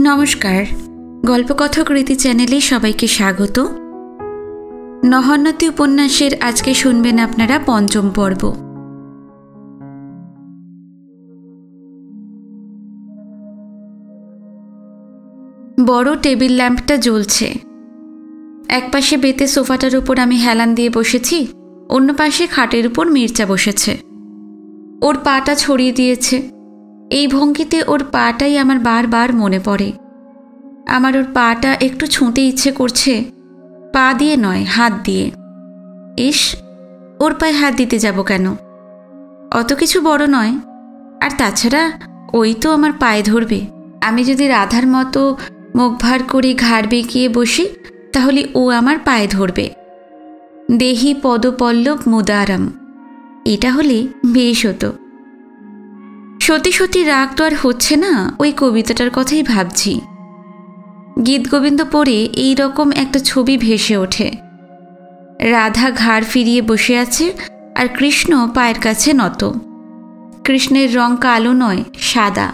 নমস্কার, গল্পকথক রীতি চ্যানেলে সবাইকে স্বাগত। নহন্যতি উপন্যাসের আজকে শুনবেন আপনারা পঞ্চম পর্ব। বড় টেবিল ল্যাম্পটা জ্বলছে। এক পাশে বেতে সোফাটার উপর আমি হেলান দিয়ে বসেছি, অন্য পাশে খাটের উপর মির্চা বসেছে। ওর পাটা ছড়িয়ে দিয়েছে। এই ভঙ্গিতে ওর পাটাই আমার বারবার মনে পড়ে। আমার ওর পাটা একটু ছুঁতে ইচ্ছে করছে, পা দিয়ে নয়, হাত দিয়ে। ইস, ওর পায়ে হাত দিতে যাব কেন? অত কিছু বড় নয়, আর তাছাড়া ওই তো আমার পায়ে ধরবে। আমি যদি রাধার মতো মুখ ভার করে ঘাড় বেঁকিয়ে বসি, তাহলে ও আমার পায়ে ধরবে। দেহি পদপল্লব মুদারাম, এটা হলে বেশ হতো। সত্যি সত্যি রাগ তো আর হচ্ছে না, ওই কবিতাটার কথাই ভাবছি। গীতগোবিন্দ পড়ে এই রকম একটা ছবি ভেসে ওঠে। রাধা ঘাড় ফিরিয়ে বসে আছে, আর কৃষ্ণ পায়ের কাছে নত। কৃষ্ণের রং কালো নয়, সাদা।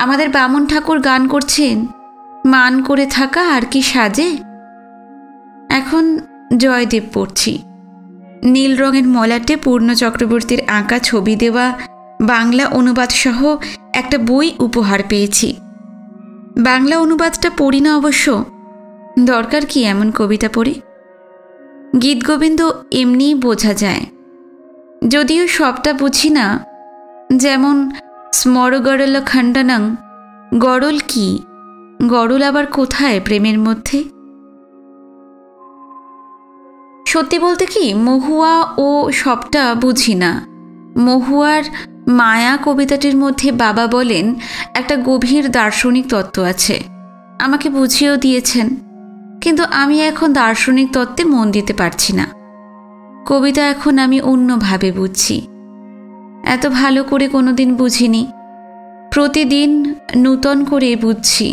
আমাদের বামন ঠাকুর গান করছেন, মান করে থাকা আর কি সাজে। এখন জয়দেব পড়ছি। নীল রঙের মলাটে পূর্ণ চক্রবর্তীর আঁকা ছবি দেওয়া বাংলা অনুবাদ সহ একটা বই উপহার পেয়েছি। বাংলা অনুবাদটা পড়ি না অবশ্য, দরকার কি এমন কবিতা পড়ে। গীতগোবিন্দ এমনিই বোঝা যায়, যদিও সবটা বুঝি না। যেমন স্মরগরল খণ্ডনং, গরল কি, গরল আবার কোথায় প্রেমের মধ্যে। সত্যি বলতে কি, মহুয়া ও সবটা বুঝি না। মহুয়ার মায়া কবিতাটির মধ্যে বাবা বলেন একটা গভীর দার্শনিক তত্ত্ব আছে, আমাকে বুঝিয়েও দিয়েছেন, কিন্তু আমি এখন দার্শনিক তত্ত্বে মন দিতে পারছি না। কবিতা এখন আমি অন্যভাবে বুঝছি, এত ভালো করে কোনোদিন বুঝিনি। প্রতিদিন নূতন করে বুঝছি।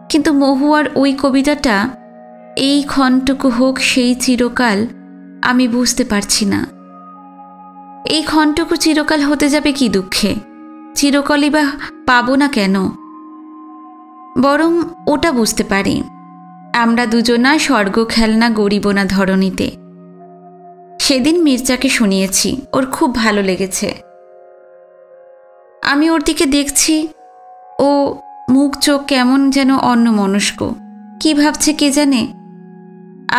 কিন্তু মহুয়ার ওই কবিতাটা, এই ক্ষণটুকু হোক সেই চিরকাল, আমি বুঝতে পারছি না। এই ক্ষণটুকু চিরকাল হতে যাবে কি দুঃখে? চিরকালই বা পাবো না কেন? বরং ওটা বুঝতে পারি, আমরা দুজনা স্বর্গ খেলনা গড়িব না ধরণীতে। সেদিন মির্জাকে শুনিয়েছি, ওর খুব ভালো লেগেছে। আমি ওর দিকে দেখছি, ও মুখ চোখ কেমন যেন অন্যমনস্ক, কি ভাবছে কে জানে।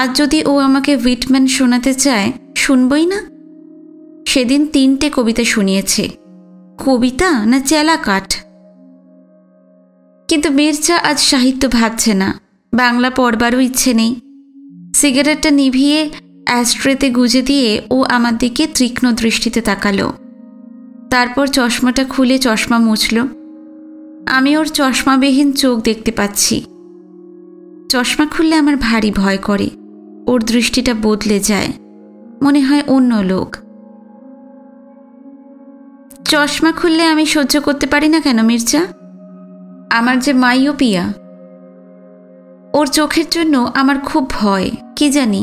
আজ যদি ও আমাকে হুইটম্যান শোনাতে চায়, শুনবই না। সেদিন 3টে কবিতা শুনিয়েছে। কবিতা না চেলা কাঠ। কিন্তু মির্জা আজ সাহিত্য ভাবছে না, বাংলা পড়বারও ইচ্ছে নেই। সিগারেটটা নিভিয়ে অ্যাস্ট্রেতে গুজে দিয়ে ও আমার দিকে তীক্ষ্ণ দৃষ্টিতে তাকালো। তারপর চশমাটা খুলে চশমা মুছল। আমি ওর চশমাবিহীন চোখ দেখতে পাচ্ছি। চশমা খুললে আমার ভারী ভয় করে। ওর দৃষ্টিটা বদলে যায়, মনে হয় অন্য লোক। চশমা খুললে আমি সহ্য করতে পারি না কেন মির্জা? আমার যে মাইওপিয়া, ওর চোখের জন্য আমার খুব ভয়। কি জানি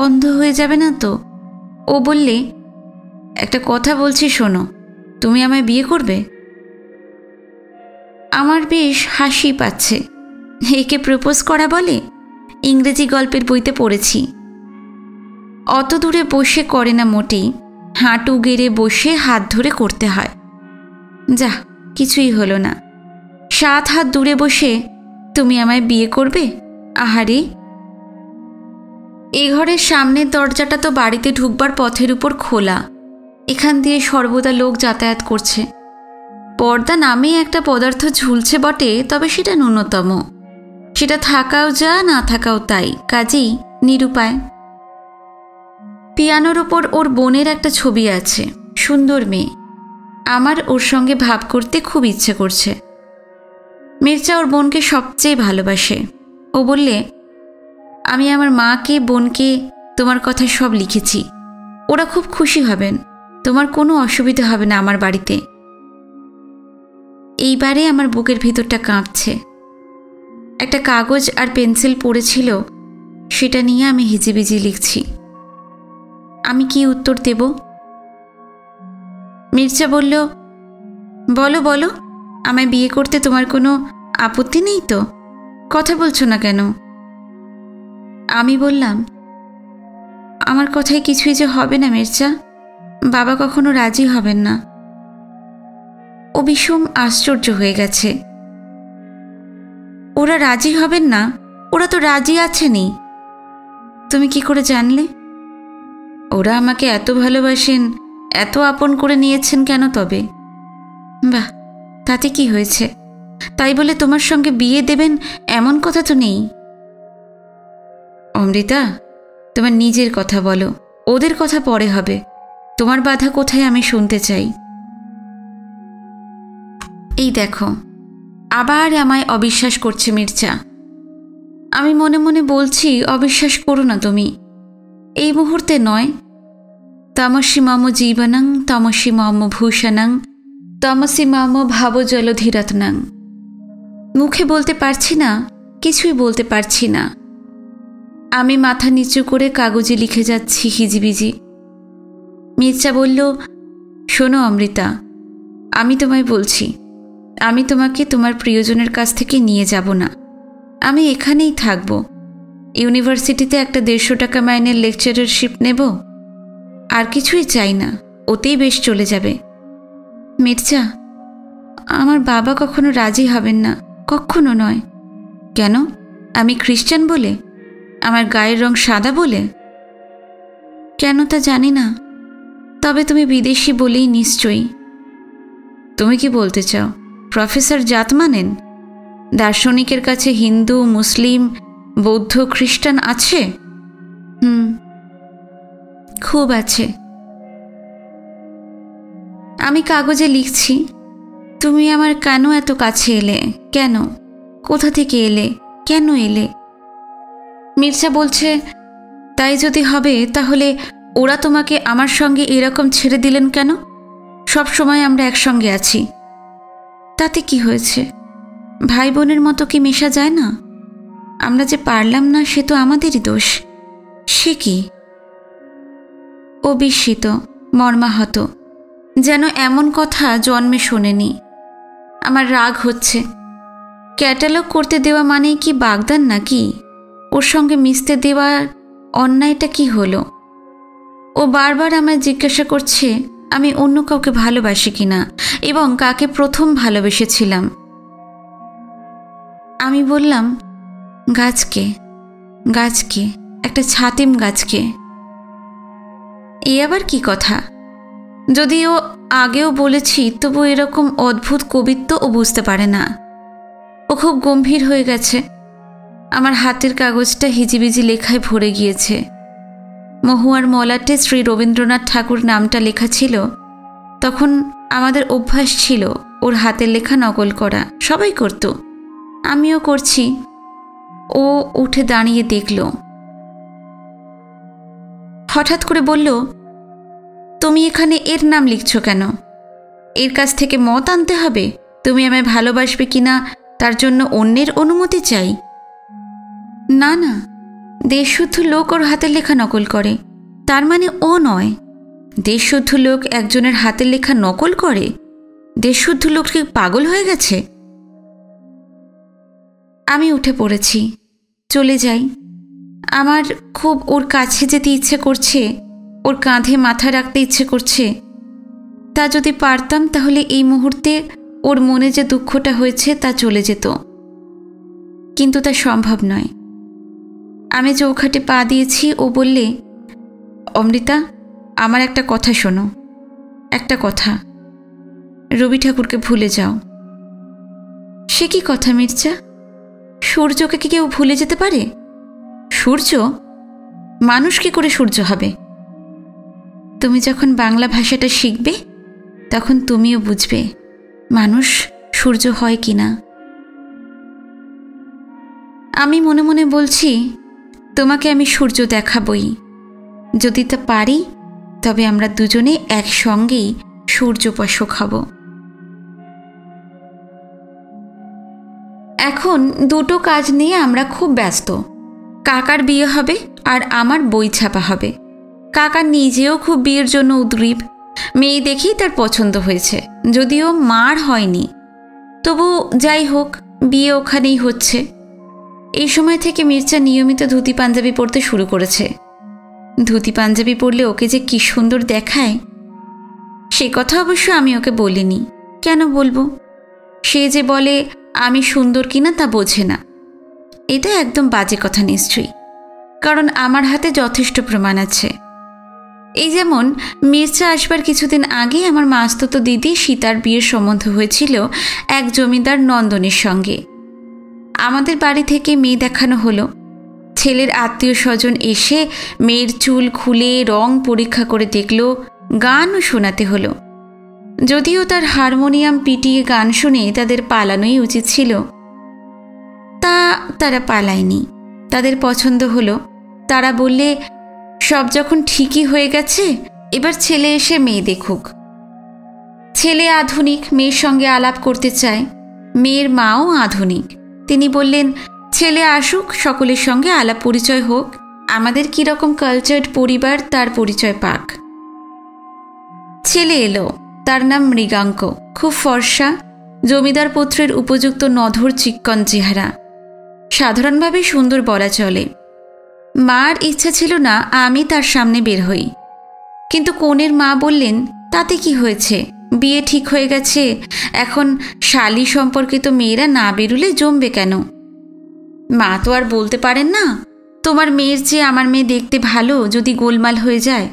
অন্ধ হয়ে যাবে না তো? ও বললে, একটা কথা বলছি শোনো, তুমি আমায় বিয়ে করবে? আমার বেশ হাসি পাচ্ছে। একে প্রপোজ করা বলে? ইংরেজি গল্পের বইতে পড়েছি। অত দূরে বসে করে না মোটেই, হাঁটু গেড়ে বসে হাত ধরে করতে হয়। যা, কিছুই হলো না। 7 হাত দূরে বসে তুমি আমায় বিয়ে করবে? আহারে! এই ঘরের সামনের দরজাটা তো বাড়িতে ঢুকবার পথের উপর খোলা। এখান দিয়ে সর্বদা লোক যাতায়াত করছে। পর্দা নামে একটা পদার্থ ঝুলছে বটে, তবে সেটা ন্যূনতম। সেটা থাকাও যা, না থাকাও তাই, কাজেই নিরুপায়। পিয়ানোর ওপর ওর বোনের একটা ছবি আছে, সুন্দর মেয়ে। আমার ওর সঙ্গে ভাব করতে খুব ইচ্ছে করছে। মির্জা ওর বোনকে সবচেয়ে ভালোবাসে। ও বললে, আমি আমার মাকে, বোনকে তোমার কথা সব লিখেছি। ওরা খুব খুশি হবেন, তোমার কোনো অসুবিধা হবে না আমার বাড়িতে। এইবারে আমার বুকের ভিতরটা কাঁপছে। একটা কাগজ আর পেন্সিল পড়েছিল, সেটা নিয়ে আমি হিজিবিজি লিখছি। আমি কি উত্তর দেব? মির্জা বলল, বলো বলো, আমায় বিয়ে করতে তোমার কোনো আপত্তি নেই তো? কথা বলছো না কেন? আমি বললাম, আমার কথায় কিছুই যে হবে না মির্জা, বাবা কখনো রাজি হবেন না। ও ভীষণ আশ্চর্য হয়ে গেছে। ওরা রাজি হবেন না? ওরা তো রাজি আছেনি। তুমি কি করে জানলে? ওরা আমাকে এত ভালোবাসেন, এত আপন করে নিয়েছেন কেন তবে? বাহ, তাতে কি হয়েছে? তাই বলে তোমার সঙ্গে বিয়ে দেবেন এমন কথা তো নেই। অমৃতা, তোমার নিজের কথা বলো, ওদের কথা পরে হবে। তোমার বাধা কোথায় আমি শুনতে চাই। এই দেখো, আবার আমায় অবিশ্বাস করছে মির্জা। আমি মনে মনে বলছি, অবিশ্বাস করো না তুমি, এই মুহূর্তে নয়। তমসি মম জীবনং তমসি মম ভূষণং তমসি মম ভাব জলধিরত্নং। মুখে বলতে পারছি না, কিছুই বলতে পারছি না। আমি মাথা নিচু করে কাগজে লিখে যাচ্ছি হিজিবিজি। মির্জা বলল, শোনো অমৃতা, আমি তোমায় বলছি, আমি তোমাকে তোমার প্রিয়জনের কাছ থেকে নিয়ে যাব না। আমি এখানেই থাকব। ইউনিভার্সিটিতে একটা 150 টাকা মাইনের লেকচারারশিপ নেব। আর কিছুই চাই না, ওতেই বেশ চলে যাবে। মির্জা, আমার বাবা কখনো রাজি হবেন না, কখনো নয়। কেন? আমি খ্রিস্টান বলে? আমার গায়ের রং সাদা বলে? কেন তা জানি না, তবে তুমি বিদেশি বলেই নিশ্চয়ই। তুমি কি বলতে চাও প্রফেসর জাত মানেন? দার্শনিকের কাছে হিন্দু, মুসলিম, বৌদ্ধ, খ্রিস্টান আছে? খুব আছে। আমি কাগজে লিখছি, তুমি আমার কেন এত কাছে এলে? কেন? কোথা থেকে এলে? কেন এলে? মির্জা বলছে, তাই যদি হবে তাহলে ওরা তোমাকে আমার সঙ্গে এরকম ছেড়ে দিলেন কেন? সব সময় আমরা একসঙ্গে আছি। তাতে কি হয়েছে? ভাই বোনের মতো কি মেশা যায় না? আমরা যে পারলাম না সে তো আমাদেরই দোষ। সে কি? ও বিস্মিত, মর্মাহত, যেন এমন কথা জন্মে শোনেনি। আমার রাগ হচ্ছে। ক্যাটালগ করতে দেওয়া মানেই কি বাগদান নাকি? ওর সঙ্গে মিশতে দেওয়ার অন্যায়টা কি হলো? ও বারবার আমায় জিজ্ঞাসা করছে আমি অন্য কাউকে ভালোবাসি কিনা এবং কাকে প্রথম ভালোবেসেছিলাম। আমি বললাম, গাছকে, গাছকে, একটা ছাতিম গাছকে। এ আবার কি কথা? যদিও আগেও বলেছি, তবু এরকম অদ্ভুত কবিত্ব ও বুঝতে পারে না। ও খুব গম্ভীর হয়ে গেছে। আমার হাতের কাগজটা হিজিবিজি লেখায় ভরে গিয়েছে। মহুয়ার মলাটে শ্রী রবীন্দ্রনাথ ঠাকুর নামটা লেখা ছিল। তখন আমাদের অভ্যাস ছিল ওর হাতের লেখা নকল করা, সবাই করত, আমিও করছি। ও উঠে দাঁড়িয়ে দেখল, হঠাৎ করে বলল, তুমি এখানে এর নাম লিখছ কেন? এর কাছ থেকে মত আনতে হবে তুমি আমায় ভালোবাসবে কিনা তার জন্য অন্যের অনুমতি চাই? না না, দেশশুদ্ধ লোক ওর হাতের লেখা নকল করে, তার মানে ও নয়। দেশশুদ্ধ লোক একজনের হাতের লেখা নকল করে? দেশশুদ্ধ লোক কি পাগল হয়ে গেছে? আমি উঠে পড়েছি, চলে যাই। আমার খুব ওর কাছে যেতে ইচ্ছে করছে, ওর কাঁধে মাথা রাখতে ইচ্ছে করছে। তা যদি পারতাম তাহলে এই মুহূর্তে ওর মনে যে দুঃখটা হয়েছে তা চলে যেত, কিন্তু তা সম্ভব নয়। আমি চৌখাটে পা দিয়েছি। ও বললে, অমৃতা, আমার একটা কথা শোনো, একটা কথা। রবি ঠাকুরকে ভুলে যাও। সে কি কথা মির্জা? সূর্যকে কি কেউ ভুলে যেতে পারে? সূর্য? মানুষ কি করে সূর্য হবে? তুমি যখন বাংলা ভাষাটা শিখবে তখন তুমিও বুঝবে মানুষ সূর্য হয় কি না। আমি মনে মনে বলছি, তোমাকে আমি সূর্য দেখাবই। যদি তা পারি তবে আমরা দুজনে একসঙ্গেই সূর্যোপাসক হব। এখন দুটো কাজ নিয়ে আমরা খুব ব্যস্ত। কাকার বিয়ে হবে আর আমার বই ছাপা হবে। কাকা নিজেও খুব বিয়ের জন্য উদ্গ্রীব। মেয়ে দেখেই তার পছন্দ হয়েছে, যদিও মার হয়নি। তবু যাই হোক, বিয়ে ওখানেই হচ্ছে। এই সময় থেকে মির্জা নিয়মিত ধুতি পাঞ্জাবি পরতে শুরু করেছে। ধুতি পাঞ্জাবি পরলে ওকে যে কি সুন্দর দেখায়, সে কথা অবশ্য আমি ওকে বলিনি। কেন বলবো? সে যে বলে আমি সুন্দর কিনা তা বোঝে না। এটা একদম বাজে কথা নিশ্চয়ই, কারণ আমার হাতে যথেষ্ট প্রমাণ আছে। এই যেমন মির্জা আসবার কিছুদিন আগে আমার মাস্তুতো দিদি সীতার বিয়ের সম্বন্ধ হয়েছিল এক জমিদার নন্দনের সঙ্গে। আমাদের বাড়ি থেকে মেয়ে দেখানো হলো। ছেলের আত্মীয় স্বজন এসে মেয়ের চুল খুলে রং পরীক্ষা করে দেখল, গানও শোনাতে হলো। যদিও তার হারমোনিয়াম পিটিয়ে গান শুনে তাদের পালানোই উচিত ছিল, তারা পালায়নি। তাদের পছন্দ হলো। তারা বললে, সব যখন ঠিকই হয়ে গেছে, এবার ছেলে এসে মেয়ে দেখুক। ছেলে আধুনিক, মেয়ের সঙ্গে আলাপ করতে চায়। মেয়ের মাও আধুনিক। তিনি বললেন, ছেলে আসুক, সকলের সঙ্গে আলাপ পরিচয় হোক, আমাদের কীরকম কালচার্ড পরিবার তার পরিচয় পাক। ছেলে এলো। তার নাম মৃগাঙ্ক। খুব ফর্সা, জমিদার পুত্রের উপযুক্ত নধর চিক্কন চেহারা। সাধারণভাবে সুন্দর বলা চলে। মার ইচ্ছা ছিল না আমি তার সামনে বের হই, কিন্তু কনের মা বললেন, তাতে কি হয়েছে, বিয়ে ঠিক হয়ে গেছে, এখন শালি সম্পর্কিত মেয়েরা না বেরুলে জমবে কেন? মা তো আর বলতে পারেন না, তোমার মেয়ের চেয়ে আমার মেয়ে দেখতে ভালো যদি গোলমাল হয়ে যায়।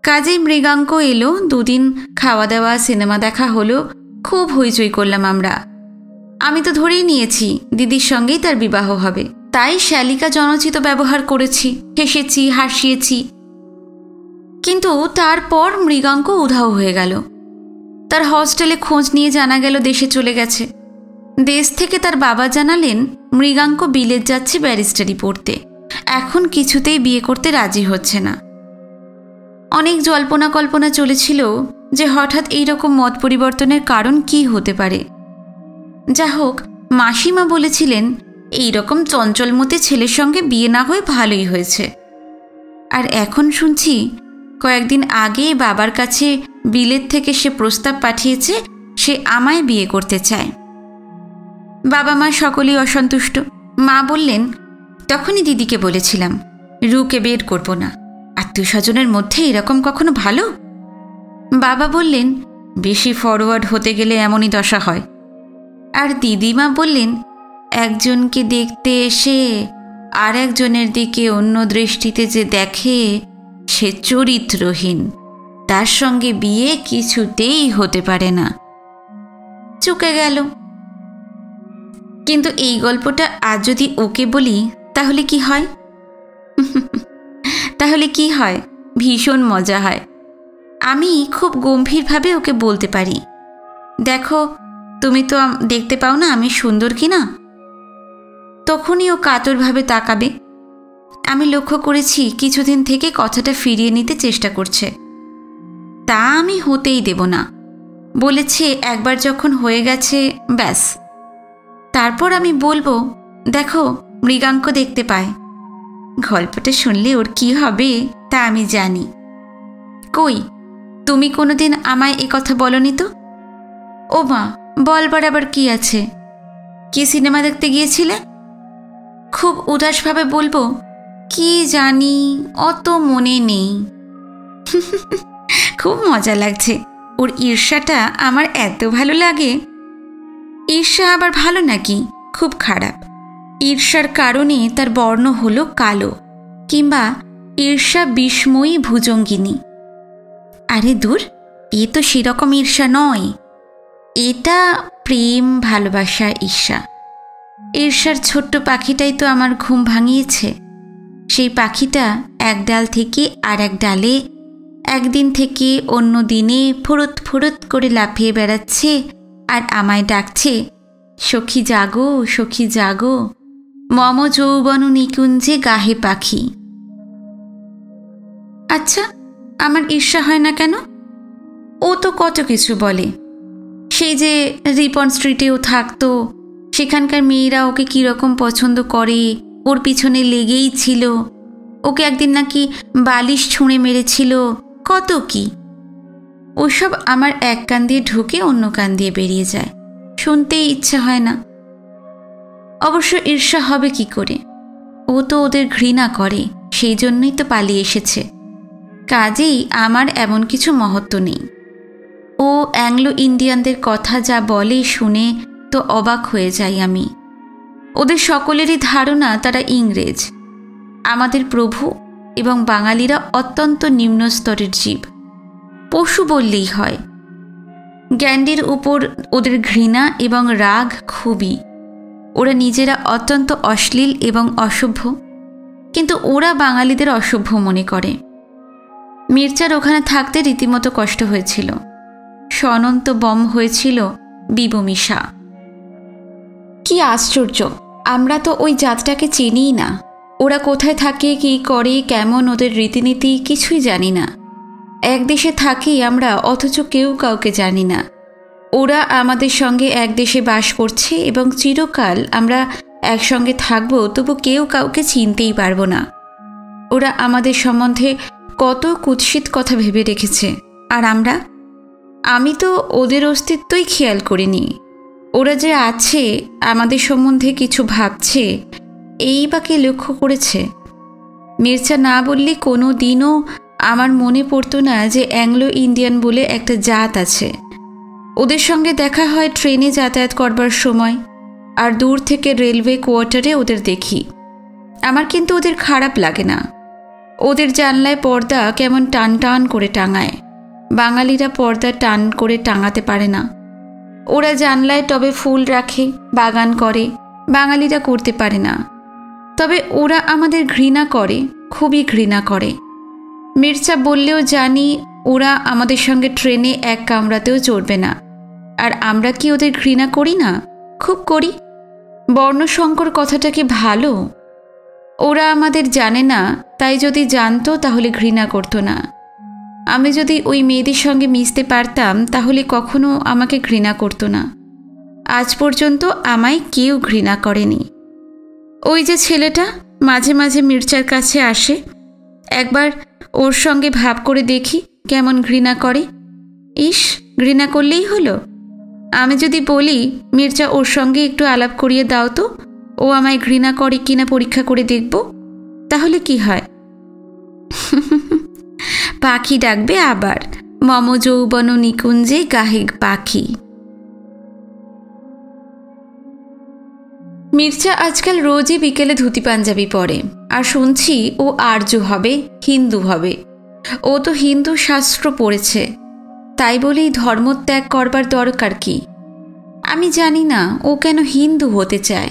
কাজেই মৃগাঙ্ক এলো। দুদিন খাওয়া দাওয়া, সিনেমা দেখা হলো। খুব হইচই করলাম আমরা। আমি তো ধরেই নিয়েছি দিদির সঙ্গেই তার বিবাহ হবে, তাই শ্যালিকা জনচিত ব্যবহার করেছি, হেসেছি, হাসিয়েছি। কিন্তু তারপর মৃগাঙ্ক উধাও হয়ে গেল। তার হস্টেলে খোঁজ নিয়ে জানা গেল দেশে চলে গেছে। দেশ থেকে তার বাবা জানালেন মৃগাঙ্ক বিলেত যাচ্ছে ব্যারিস্টারি পড়তে, এখন কিছুতেই বিয়ে করতে রাজি হচ্ছে না। অনেক জল্পনা কল্পনা চলেছিল যে হঠাৎ এইরকম মত পরিবর্তনের কারণ কি হতে পারে। যা হোক, মাসিমা বলেছিলেন এইরকম চঞ্চলমতি ছেলের সঙ্গে বিয়ে না হয়ে ভালোই হয়েছে। আর এখন শুনছি কয়েকদিন আগে বাবার কাছে বিলেত থেকে সে প্রস্তাব পাঠিয়েছে, সে আমায় বিয়ে করতে চায়। বাবা মা সকলেই অসন্তুষ্ট। মা বললেন, তখনই দিদিকে বলেছিলাম রুকে বের করব না, আত্মীয় স্বজনের মধ্যে এরকম কখনো ভালো? বাবা বললেন, বেশি ফরওয়ার্ড হতে গেলে এমনই দশা হয়। আর দিদিমা বললেন, একজনকে দেখতে এসে আর একজনের দিকে অন্য দৃষ্টিতে যে দেখে সে চরিত্রহীন, তার সঙ্গে বিয়ে কিছুতেই হতে পারে না। চুকে গেল। কিন্তু এই গল্পটা আজ যদি ওকে বলি তাহলে কি হয়? তাহলে কি হয়? ভীষণ মজা হয়। আমি খুব গম্ভীরভাবে ওকে বলতে পারি, দেখো তুমি তো দেখতে পাও না আমি সুন্দর কি না। তখনই ও কাতরভাবে তাকাবে। আমি লক্ষ্য করেছি কিছুদিন থেকে কথাটা ফিরিয়ে নিতে চেষ্টা করছে। তা আমি হতেই দেব না। বলেছে একবার যখন হয়ে গেছে ব্যাস। তারপর আমি বলবো, দেখো মৃগাঙ্ক দেখতে পায়। গল্পটা শুনলে ওর কি হবে তা আমি জানি। কই, তুমি কোনোদিন আমায় এ কথা বলনি তো? ও মা, বলবার আবার কি আছে? কি সিনেমা দেখতে গিয়েছিলে? খুব উদাসভাবে বলবো, কি জানি, অত মনে নেই। খুব মজা লাগছে। ওর ঈর্ষাটা আমার এত ভালো লাগে। ঈর্ষা আবার ভালো নাকি? খুব খারাপ। ঈর্ষার কারণে তার বর্ণ হলো কালো, কিংবা ঈর্ষা বিস্ময়ী ভুজঙ্গিনী। আরে দূর, এ তো সেরকম ঈর্ষা নয়। এটা প্রেম, ভালোবাসা, ঈর্ষা। ঈর্ষার ছোট্ট পাখিটাই তো আমার ঘুম ভাঙিয়েছে। সেই পাখিটা এক ডাল থেকে আর এক ডালে, একদিন থেকে অন্য দিনে ফুরুত ফুরুত করে লাফিয়ে বেড়াচ্ছে আর আমায় ডাকছে, সখী জাগো, সখী জাগো, মম যৌবন নিকুঞ্জে গাহে পাখি। আচ্ছা, আমার ঈর্ষা হয় না কেন? ও তো কত কিছু বলে। সেই যে রিপন স্ট্রিটেও থাকতো, সেখানকার মেয়েরা ওকে কীরকম পছন্দ করে, ওর পিছনে লেগেই ছিল। ওকে একদিন নাকি বালিশ ছুঁড়ে মেরেছিল, কত কি। ওসব আমার এক কান দিয়ে ঢুকে অন্য কান দিয়ে বেরিয়ে যায়, শুনতেই ইচ্ছা হয় না। অবশ্য ঈর্ষা হবে কি করে? ও তো ওদের ঘৃণা করে, সেই জন্যই তো পালিয়ে এসেছে। কাজেই আমার এমন কিছু মহত্ব নেই। ও অ্যাংলো ইন্ডিয়ানদের কথা যা বলে শুনে তো অবাক হয়ে যাই আমি। ওদের সকলেরই ধারণা তারা ইংরেজ, আমাদের প্রভু এবং বাঙালিরা অত্যন্ত নিম্ন স্তরের জীব, পশু বললেই হয়। গ্যান্ডির উপর ওদের ঘৃণা এবং রাগ খুবই। ওরা নিজেরা অত্যন্ত অশ্লীল এবং অসভ্য, কিন্তু ওরা বাঙালিদের অসভ্য মনে করে। মির্জার ওখানে থাকতে রীতিমতো কষ্ট হয়েছিল। সনন্ত বম হয়েছিল বিবমিশা। কি আশ্চর্য, আমরা তো ওই জাতটাকে চিনিই না। ওরা কোথায় থাকে, কী করে, কেমন ওদের রীতিনীতি কিছুই জানি না। এক দেশে থাকি আমরা, অথচ কেউ কাউকে জানি না। ওরা আমাদের সঙ্গে এক দেশে বাস করছে এবং চিরকাল আমরা একসঙ্গে থাকব, তবু কেউ কাউকে চিনতেই পারবো না। ওরা আমাদের সম্বন্ধে কত কুৎসিত কথা ভেবে রেখেছে, আর আমি তো ওদের অস্তিত্বই খেয়াল করিনি। ওরা যে আছে, আমাদের সম্বন্ধে কিছু ভাবছে, এই বা কে লক্ষ্য করেছে? মির্জা না বললে কোনো দিনও আমার মনে পড়তো না যে অ্যাংলো ইন্ডিয়ান বলে একটা জাত আছে। ওদের সঙ্গে দেখা হয় ট্রেনে যাতায়াত করবার সময়, আর দূর থেকে রেলওয়ে কোয়ার্টারে ওদের দেখি। আমার কিন্তু ওদের খারাপ লাগে না। ওদের জানলায় পর্দা কেমন টান টান করে টাঙায়। বাঙালিরা পর্দা টান করে টাঙাতে পারে না। ওরা জানলায় টবে ফুল রাখে, বাগান করে, বাঙালিরা করতে পারে না। তবে ওরা আমাদের ঘৃণা করে, খুবই ঘৃণা করে। মির্জা বললেও জানি ওরা আমাদের সঙ্গে ট্রেনে এক কামরাতেও চড়বে না। আর আমরা কি ওদের ঘৃণা করি না? খুব করি। বর্ণসংকর কথাটা কি ভালো? ওরা আমাদের জানে না, তাই যদি জানতো তাহলে ঘৃণা করতো না। আমি যদি ওই মেয়েদের সঙ্গে মিশতে পারতাম তাহলে কখনো আমাকে ঘৃণা করতো না। আজ পর্যন্ত আমায় কেউ ঘৃণা করেনি। ওই যে ছেলেটা মাঝে মাঝে মির্জার কাছে আসে, একবার ওর সঙ্গে ভাব করে দেখি কেমন ঘৃণা করে। ইস, ঘৃণা করলেই হলো? আমি যদি বলি মির্জা ওর সঙ্গে একটু আলাপ করিয়ে দাও তো, ও আমায় ঘৃণা করে কিনা পরীক্ষা করে দেখব, তাহলে কি হয়? পাখি ডাকবে আবার, মম যৌবন নিকুঞ্জে গাহে পাখি। মির্জা আজকাল রোজই বিকেলে ধুতি পাঞ্জাবি পরে, আর শুনছি ও আর্য হবে, হিন্দু হবে। ও তো হিন্দু শাস্ত্র পড়েছে, তাই বলেই ধর্মত্যাগ করবার দরকার কি? আমি জানি না ও কেন হিন্দু হতে চায়।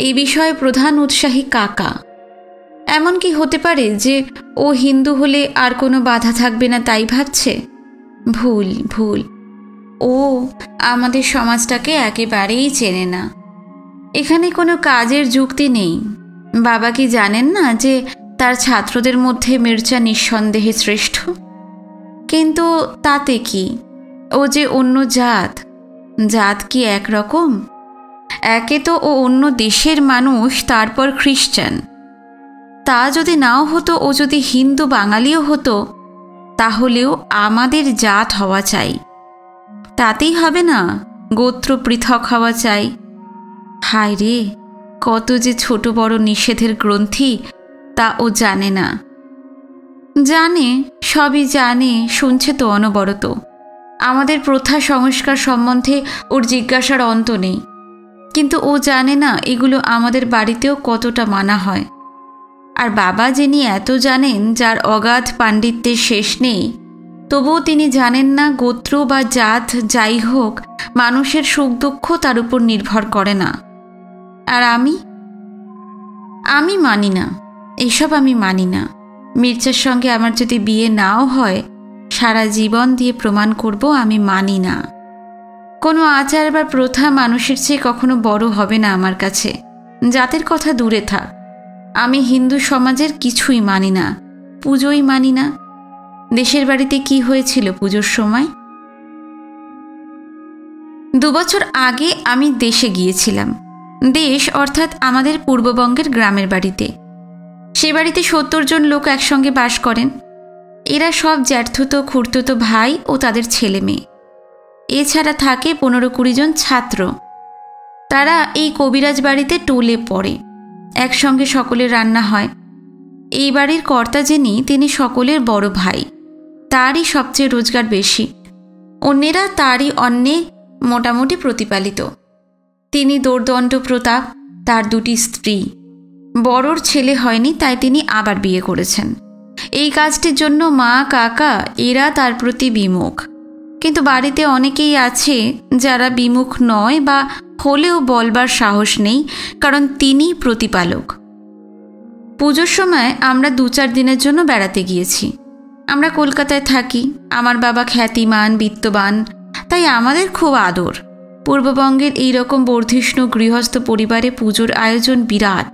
এই বিষয়ে প্রধান উৎসাহী কাকা। এমন কি হতে পারে যে ও হিন্দু হলে আর কোনো বাধা থাকবে না তাই ভাবছে? ভুল ভুল। ও আমাদের সমাজটাকে একেবারেই চেনে না। এখানে কোনো কাজের যুক্তি নেই। বাবা কি জানেন না যে তার ছাত্রদের মধ্যে মির্জা নিঃসন্দেহে শ্রেষ্ঠ? কিন্তু তাতে কি? ও যে অন্য জাত, জাত কি একরকম? একে তো ও অন্য দেশের মানুষ, তারপর খ্রিস্টান। তা যদি নাও হতো, ও যদি হিন্দু বাঙালিও হতো, তাহলেও আমাদের জাত হওয়া চাই। তাতেই হবে না, গোত্র পৃথক হওয়া চাই। হায় রে, কত যে ছোট বড় নিষেধের গ্রন্থি, তা ও জানে না। জানে, সবই জানে, শুনছে তো অনবরত। আমাদের প্রথা সংস্কার সম্বন্ধে ওর জিজ্ঞাসার অন্ত নেই, কিন্তু ও জানে না এগুলো আমাদের বাড়িতেও কতটা মানা হয়। আর বাবা যিনি এত জানেন, যার অগাধ পাণ্ডিত্যের শেষ নেই, তবুও তিনি জানেন না গোত্র বা জাত যাই হোক, মানুষের সুখ দুঃখ তার উপর নির্ভর করে না। আর আমি মানি না, এসব আমি মানি না। মির্জার সঙ্গে আমার যদি বিয়ে নাও হয়, সারা জীবন দিয়ে প্রমাণ করব আমি মানি না। কোনো আচার বা প্রথা মানুষের চেয়ে কখনো বড় হবে না আমার কাছে। জাতের কথা দূরে থাক, আমি হিন্দু সমাজের কিছুই মানি না, পুজোই মানি না। দেশের বাড়িতে কি হয়েছিল পুজোর সময়? 2 বছর আগে আমি দেশে গিয়েছিলাম। দেশ অর্থাৎ আমাদের পূর্ববঙ্গের গ্রামের বাড়িতে। সে বাড়িতে 70 জন লোক একসঙ্গে বাস করেন। এরা সব জ্যাঠতো খুড়তো ভাই ও তাদের ছেলে মেয়ে। এছাড়া থাকে 15-20 জন ছাত্র। তারা এই কবিরাজ বাড়িতে টোলে পড়ে, একসঙ্গে সকলের রান্না হয়। এই বাড়ির কর্তা যিনি, তিনি সকলের বড় ভাই, তারই সবচেয়ে রোজগার বেশি। অন্যেরা তারই অন্নে মোটামুটি প্রতিপালিত। তিনি দোর্দণ্ড প্রতাপ, তার 2টি স্ত্রী। বড়র ছেলে হয়নি, তাই তিনি আবার বিয়ে করেছেন। এই কাজটির জন্য মা কাকা এরা তার প্রতি বিমুখ, কিন্তু বাড়িতে অনেকেই আছে যারা বিমুখ নয়, বা হলেও বলবার সাহস নেই, কারণ তিনি প্রতিপালক। পুজোর সময় আমরা 2-4 দিনের জন্য বেড়াতে গিয়েছি। আমরা কলকাতায় থাকি, আমার বাবা খ্যাতিমান বিত্তবান, তাই আমাদের খুব আদর। পূর্ববঙ্গের এইরকম বর্ধিষ্ণু গৃহস্থ পরিবারে পুজোর আয়োজন বিরাট।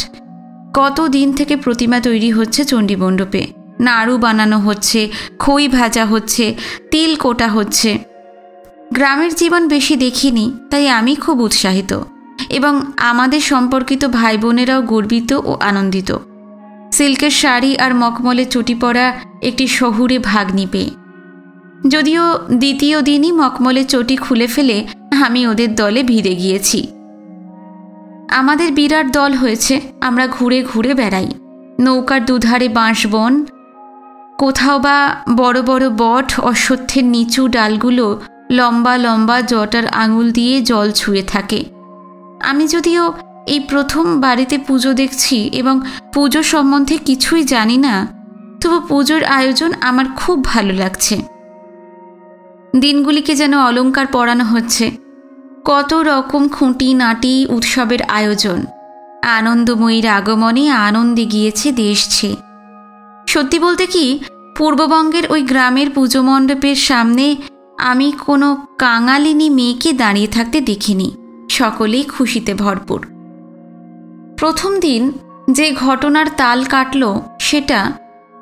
কত দিন থেকে প্রতিমা তৈরি হচ্ছে চণ্ডীমণ্ডপে, নাড়ু বানানো হচ্ছে, খই ভাজা হচ্ছে, তিল কোটা হচ্ছে। গ্রামের জীবন বেশি দেখিনি, তাই আমি খুব উৎসাহিত, এবং আমাদের সম্পর্কিত ভাই বোনেরাও গর্বিত ও আনন্দিত। সিল্কের শাড়ি আর মখমলে চটি পরা একটি শহুরে ভাগ্নি পেয়ে। যদিও দ্বিতীয় দিনই মখমলে চটি খুলে ফেলে আমি ওদের দলে ভিড়ে গিয়েছি। আমাদের বিরাট দল হয়েছে, আমরা ঘুরে ঘুরে বেড়াই। নৌকার দুধারে বাঁশবন, কোথাও বা বড় বড় বট অশ্বত্থের নিচু ডালগুলো লম্বা লম্বা জটার আঙুল দিয়ে জল ছুঁয়ে থাকে। আমি যদিও এই প্রথম বাড়িতে পুজো দেখছি এবং পুজো সম্বন্ধে কিছুই জানি না, তবু পুজোর আয়োজন আমার খুব ভালো লাগছে। দিনগুলিকে যেন অলংকার পরানো হচ্ছে। কত রকম খুঁটি নাটি উৎসবের আয়োজন। আনন্দময়ীর আগমনে আনন্দে গিয়েছে দেশ ছে। সত্যি বলতে কি, পূর্ববঙ্গের ওই গ্রামের পুজো মণ্ডপের সামনে আমি কোনো কাঙালিনী মেয়েকে দাঁড়িয়ে থাকতে দেখিনি। সকলেই খুশিতে ভরপুর। প্রথম দিন যে ঘটনার তাল কাটল, সেটা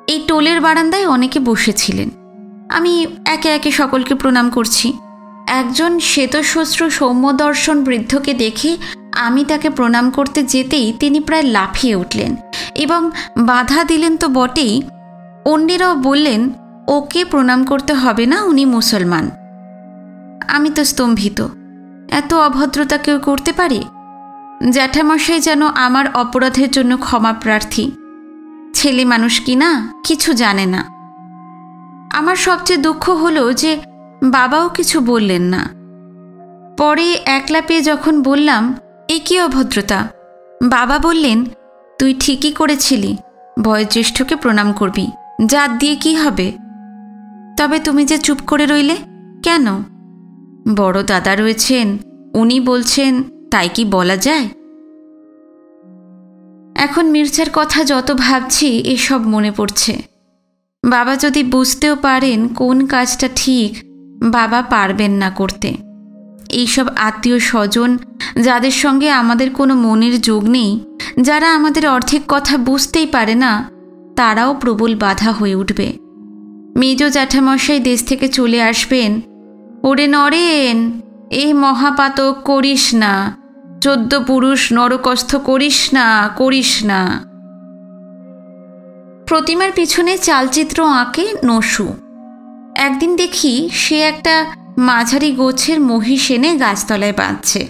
এই টোলের বারান্দায় অনেকে বসেছিলেন। আমি একে একে সকলকে প্রণাম করছি। একজন শ্বেতশস্ত্র সৌম্যদর্শন বৃদ্ধকে দেখে আমি তাকে প্রণাম করতে যেতেই তিনি প্রায় লাফিয়ে উঠলেন এবং বাধা দিলেন তো বটেই, অন্যেরাও বললেন ওকে প্রণাম করতে হবে না, উনি মুসলমান। আমি তো স্তম্ভিত। এত অভদ্রতা কেউ করতে পারে? জ্যাঠামশাই যেন আমার অপরাধের জন্য ক্ষমা প্রার্থী। ছেলে মানুষ কি না, কিছু জানে না। আমার সবচেয়ে দুঃখ হলো যে বাবাও কিছু বললেন না। পরে একলা পেয়ে যখন বললাম এ কী অভদ্রতা, বাবা বললেন, তুই ঠিকই করেছিলি, বয়োজ্যেষ্ঠকে প্রণাম করবি, জাত দিয়ে কি হবে? তবে তুমি যে চুপ করে রইলে কেন? বড় দাদা রয়েছেন, উনি বলছেন, তাই কি বলা যায়? এখন মির্জার কথা যত ভাবছি এসব মনে পড়ছে। বাবা যদি বুঝতেও পারেন কোন কাজটা ঠিক, বাবা পারবেন না করতে। এইসব আত্মীয় স্বজন যাদের সঙ্গে আমাদের কোনো মনের যোগ নেই, যারা আমাদের অর্ধেক কথা বুঝতেই পারে না, তারাও প্রবল বাধা হয়ে উঠবে। মেজ জ্যাঠামশাই দেশ থেকে চলে আসবেন। ওরে নরেন, এই মহাপাতক করিস না, 14 পুরুষ নরকস্থ করিস না, করিস না। প্রতিমার পিছনে চালচিত্র আঁকে নসু। একদিন দেখি সে একটা মাঝারি গোছের মহিষ এনে গাছতলায় বাঁধছে।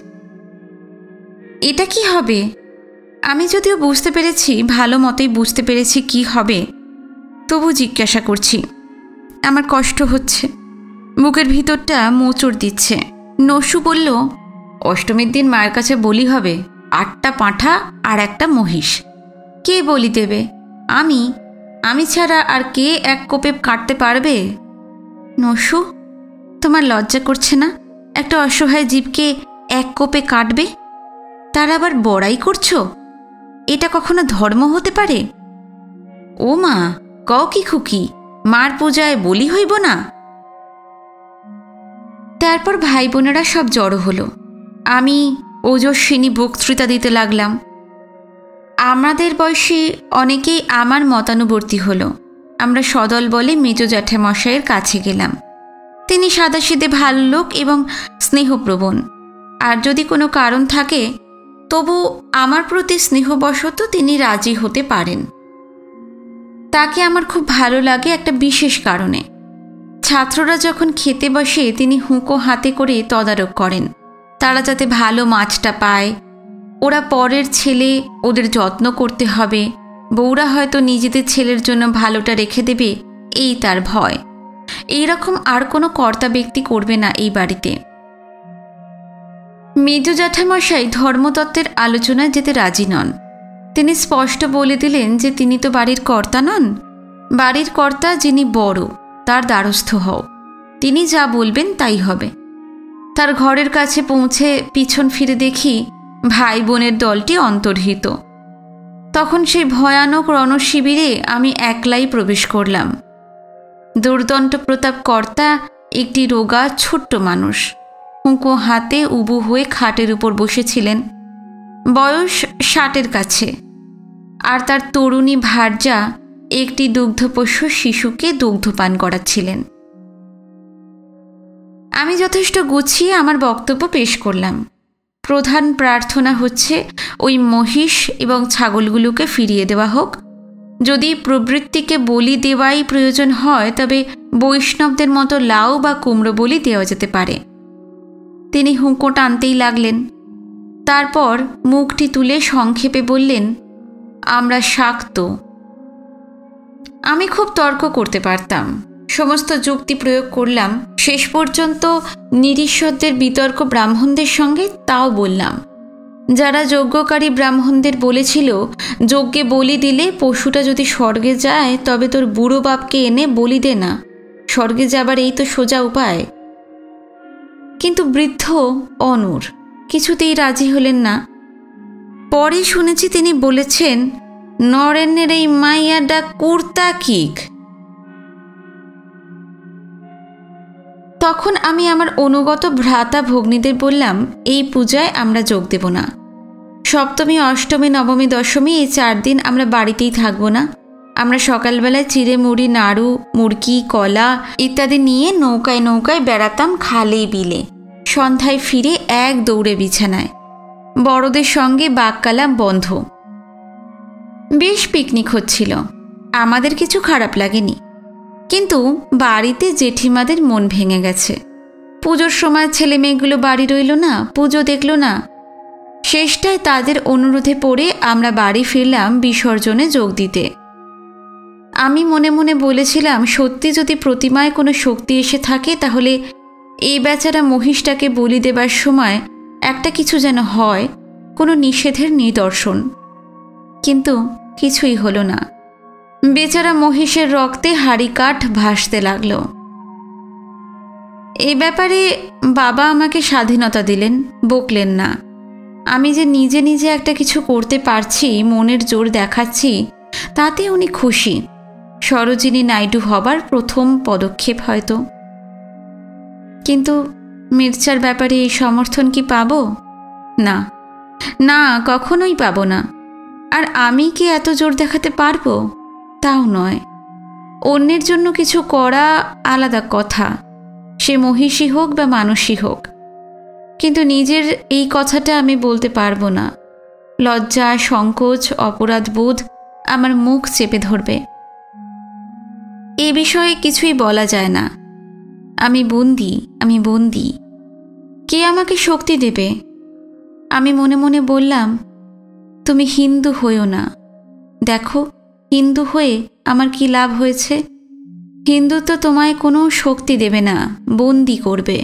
এটা কি হবে? আমি যদিও বুঝতে পেরেছি, ভালো মতোই বুঝতে পেরেছি কি হবে, তবু জিজ্ঞাসা করছি। আমার কষ্ট হচ্ছে, বুকের ভিতরটা মোচড় দিচ্ছে। নসু বলল, অষ্টমীর দিন মায়ের কাছে বলি হবে, 8টা পাঁঠা আর একটা মহিষ। কে বলি দেবে? আমি ছাড়া আর কে এক কোপে কাটতে পারবে? নসু, তোমার লজ্জা করছে না? একটা অসহায় জীবকে এক কোপে কাটবে, তার আবার বড়াই করছো? এটা কখনো ধর্ম হতে পারে? ও মা, কও কি খুকি, মার পূজায় বলি হইব না? তারপর ভাই বোনেরা সব জড়ো হলো। আমি ওজস্বিনী বক্তৃতা দিতে লাগলাম। আমাদের বয়সী অনেকেই আমার মতানুবর্তী হলো। আমরা সদল বলে মেজ জ্যাঠামশাইয়ের কাছে গেলাম। তিনি সাদাসিধে ভালো লোক এবং স্নেহপ্রবণ, আর যদি কোনো কারণ থাকে তবু আমার প্রতি স্নেহবশত তিনি রাজি হতে পারেন। তাকে আমার খুব ভালো লাগে একটা বিশেষ কারণে। ছাত্ররা যখন খেতে বসে তিনি হুঁকো হাতে করে তদারক করেন। তারা যাতে ভালো মাছটা পায়, ওরা পরের ছেলে, ওদের যত্ন করতে হবে, বউরা হয়তো নিজেদের ছেলের জন্য ভালোটা রেখে দেবে, এই তার ভয়। এই রকম আর কোনো কর্তা ব্যক্তি করবে না এই বাড়িতে। মেজো জ্যাঠামশাই ধর্মতত্ত্বের আলোচনায় যেতে রাজি নন। তিনি স্পষ্ট বলে দিলেন যে তিনি তো বাড়ির কর্তা নন, বাড়ির কর্তা যিনি বড় তার দ্বারস্থ হও, তিনি যা বলবেন তাই হবে। তার ঘরের কাছে পৌঁছে পিছন ফিরে দেখি ভাই বোনের দলটি অন্তর্হিত। তখন সেই ভয়ানক রণশিবিরে আমি একলাই প্রবেশ করলাম। দুর্দণ্ড প্রতাপ কর্তা একটি রোগা ছোট্ট মানুষ, হুঁকো হাতে উবু হয়ে খাটের উপর বসেছিলেন। বয়স 60-এর কাছে, আর তার তরুণী ভার্যা একটি দুগ্ধপোষ্য শিশুকে দুগ্ধপান করাচ্ছিলেন। আমি যথেষ্ট গুছিয়ে আমার বক্তব্য পেশ করলাম। প্রধান প্রার্থনা হচ্ছে ওই মহিষ এবং ছাগলগুলোকে ফিরিয়ে দেওয়া হোক। যদি প্রবৃত্তিকে বলি দেওয়াই প্রয়োজন হয় তবে বৈষ্ণবদের মতো লাউ বা কুমড়ো বলি দেওয়া যেতে পারে। তিনি হুঁকো টানতেই লাগলেন। তারপর মুখটি তুলে সংক্ষেপে বললেন, আমরা শাক্ত। আমি খুব তর্ক করতে পারতাম, সমস্ত যুক্তি প্রয়োগ করলাম, শেষ পর্যন্ত নিরীশ্বরদের বিতর্ক ব্রাহ্মণদের সঙ্গে তাও বললাম। যারা যজ্ঞকারী ব্রাহ্মণদের বলেছিল যজ্ঞে বলি দিলে পশুটা যদি স্বর্গে যায় তবে তোর বুড়ো বাপকে এনে বলি দে না, স্বর্গে যাবার এই তো সোজা উপায়। কিন্তু বৃদ্ধ অনূর কিছুতেই রাজি হলেন না। পরে শুনেছি তিনি বলেছেন, নরেনের এই মাইয়াডা কুর্তা কিক। তখন আমি আমার অনুগত ভ্রাতা ভগ্নীদের বললাম, এই পূজায় আমরা যোগ দেব না। সপ্তমী, অষ্টমী, নবমী, দশমী এই 4 দিন আমরা বাড়িতেই থাকবো না। আমরা সকালবেলায় চিড়ে মুড়ি, নাড়ু, মুরকি, কলা ইত্যাদি নিয়ে নৌকায় নৌকায় বেড়াতাম খালে বিলে। সন্ধ্যায় ফিরে এক দৌড়ে বিছানায়। বড়দের সঙ্গে বাক্যালাপ বন্ধ। বেশ পিকনিক হচ্ছিল, আমাদের কিছু খারাপ লাগেনি। কিন্তু বাড়িতে জেঠিমাদের মন ভেঙে গেছে। পুজোর সময় ছেলে মেয়েগুলো বাড়ি রইল না, পুজো দেখল না। শেষটায় তাদের অনুরোধে পড়ে আমরা বাড়ি ফিরলাম বিসর্জনে যোগ দিতে। আমি মনে মনে বলেছিলাম, সত্যি যদি প্রতিমায় কোনো শক্তি এসে থাকে তাহলে এই বেচারা মহিষটাকে বলি দেবার সময় একটা কিছু যেন হয়, কোনো নিষেধের নিদর্শন। কিন্তু কিছুই হলো না। বেচারা মহিষের রক্তে হাড়ি কাঠ ভাসতে লাগল। এ ব্যাপারে বাবা আমাকে স্বাধীনতা দিলেন, বকলেন না। আমি যে নিজে নিজে একটা কিছু করতে পারছি, মনের জোর দেখাচ্ছি, তাতে উনি খুশি। সরোজিনী নাইডু হবার প্রথম পদক্ষেপ হয়তো। কিন্তু মির্জার ব্যাপারে এই সমর্থন কি পাবো? না না, কখনোই পাবো না। আর আমি কি এত জোর দেখাতে পারবো? তাও নয়। অন্যের জন্য কিছু করা আলাদা কথা, সে মহিষী হোক বা মানুষই হোক। কিন্তু নিজের এই কথাটা আমি বলতে পারবো না। লজ্জা, সংকোচ, অপরাধ বোধ আমার মুখ চেপে ধরবে। এ বিষয়ে কিছুই বলা যায় না। আমি বন্দি, আমি বন্দি। কে আমাকে শক্তি দেবে? আমি মনে মনে বললাম, তুমি হিন্দু হইও না। দেখো, হিন্দু হয়ে আমার কি লাভ হয়েছে? হিন্দুত্ব তোমায় কোনো শক্তি দেবে না, বন্দি করবে।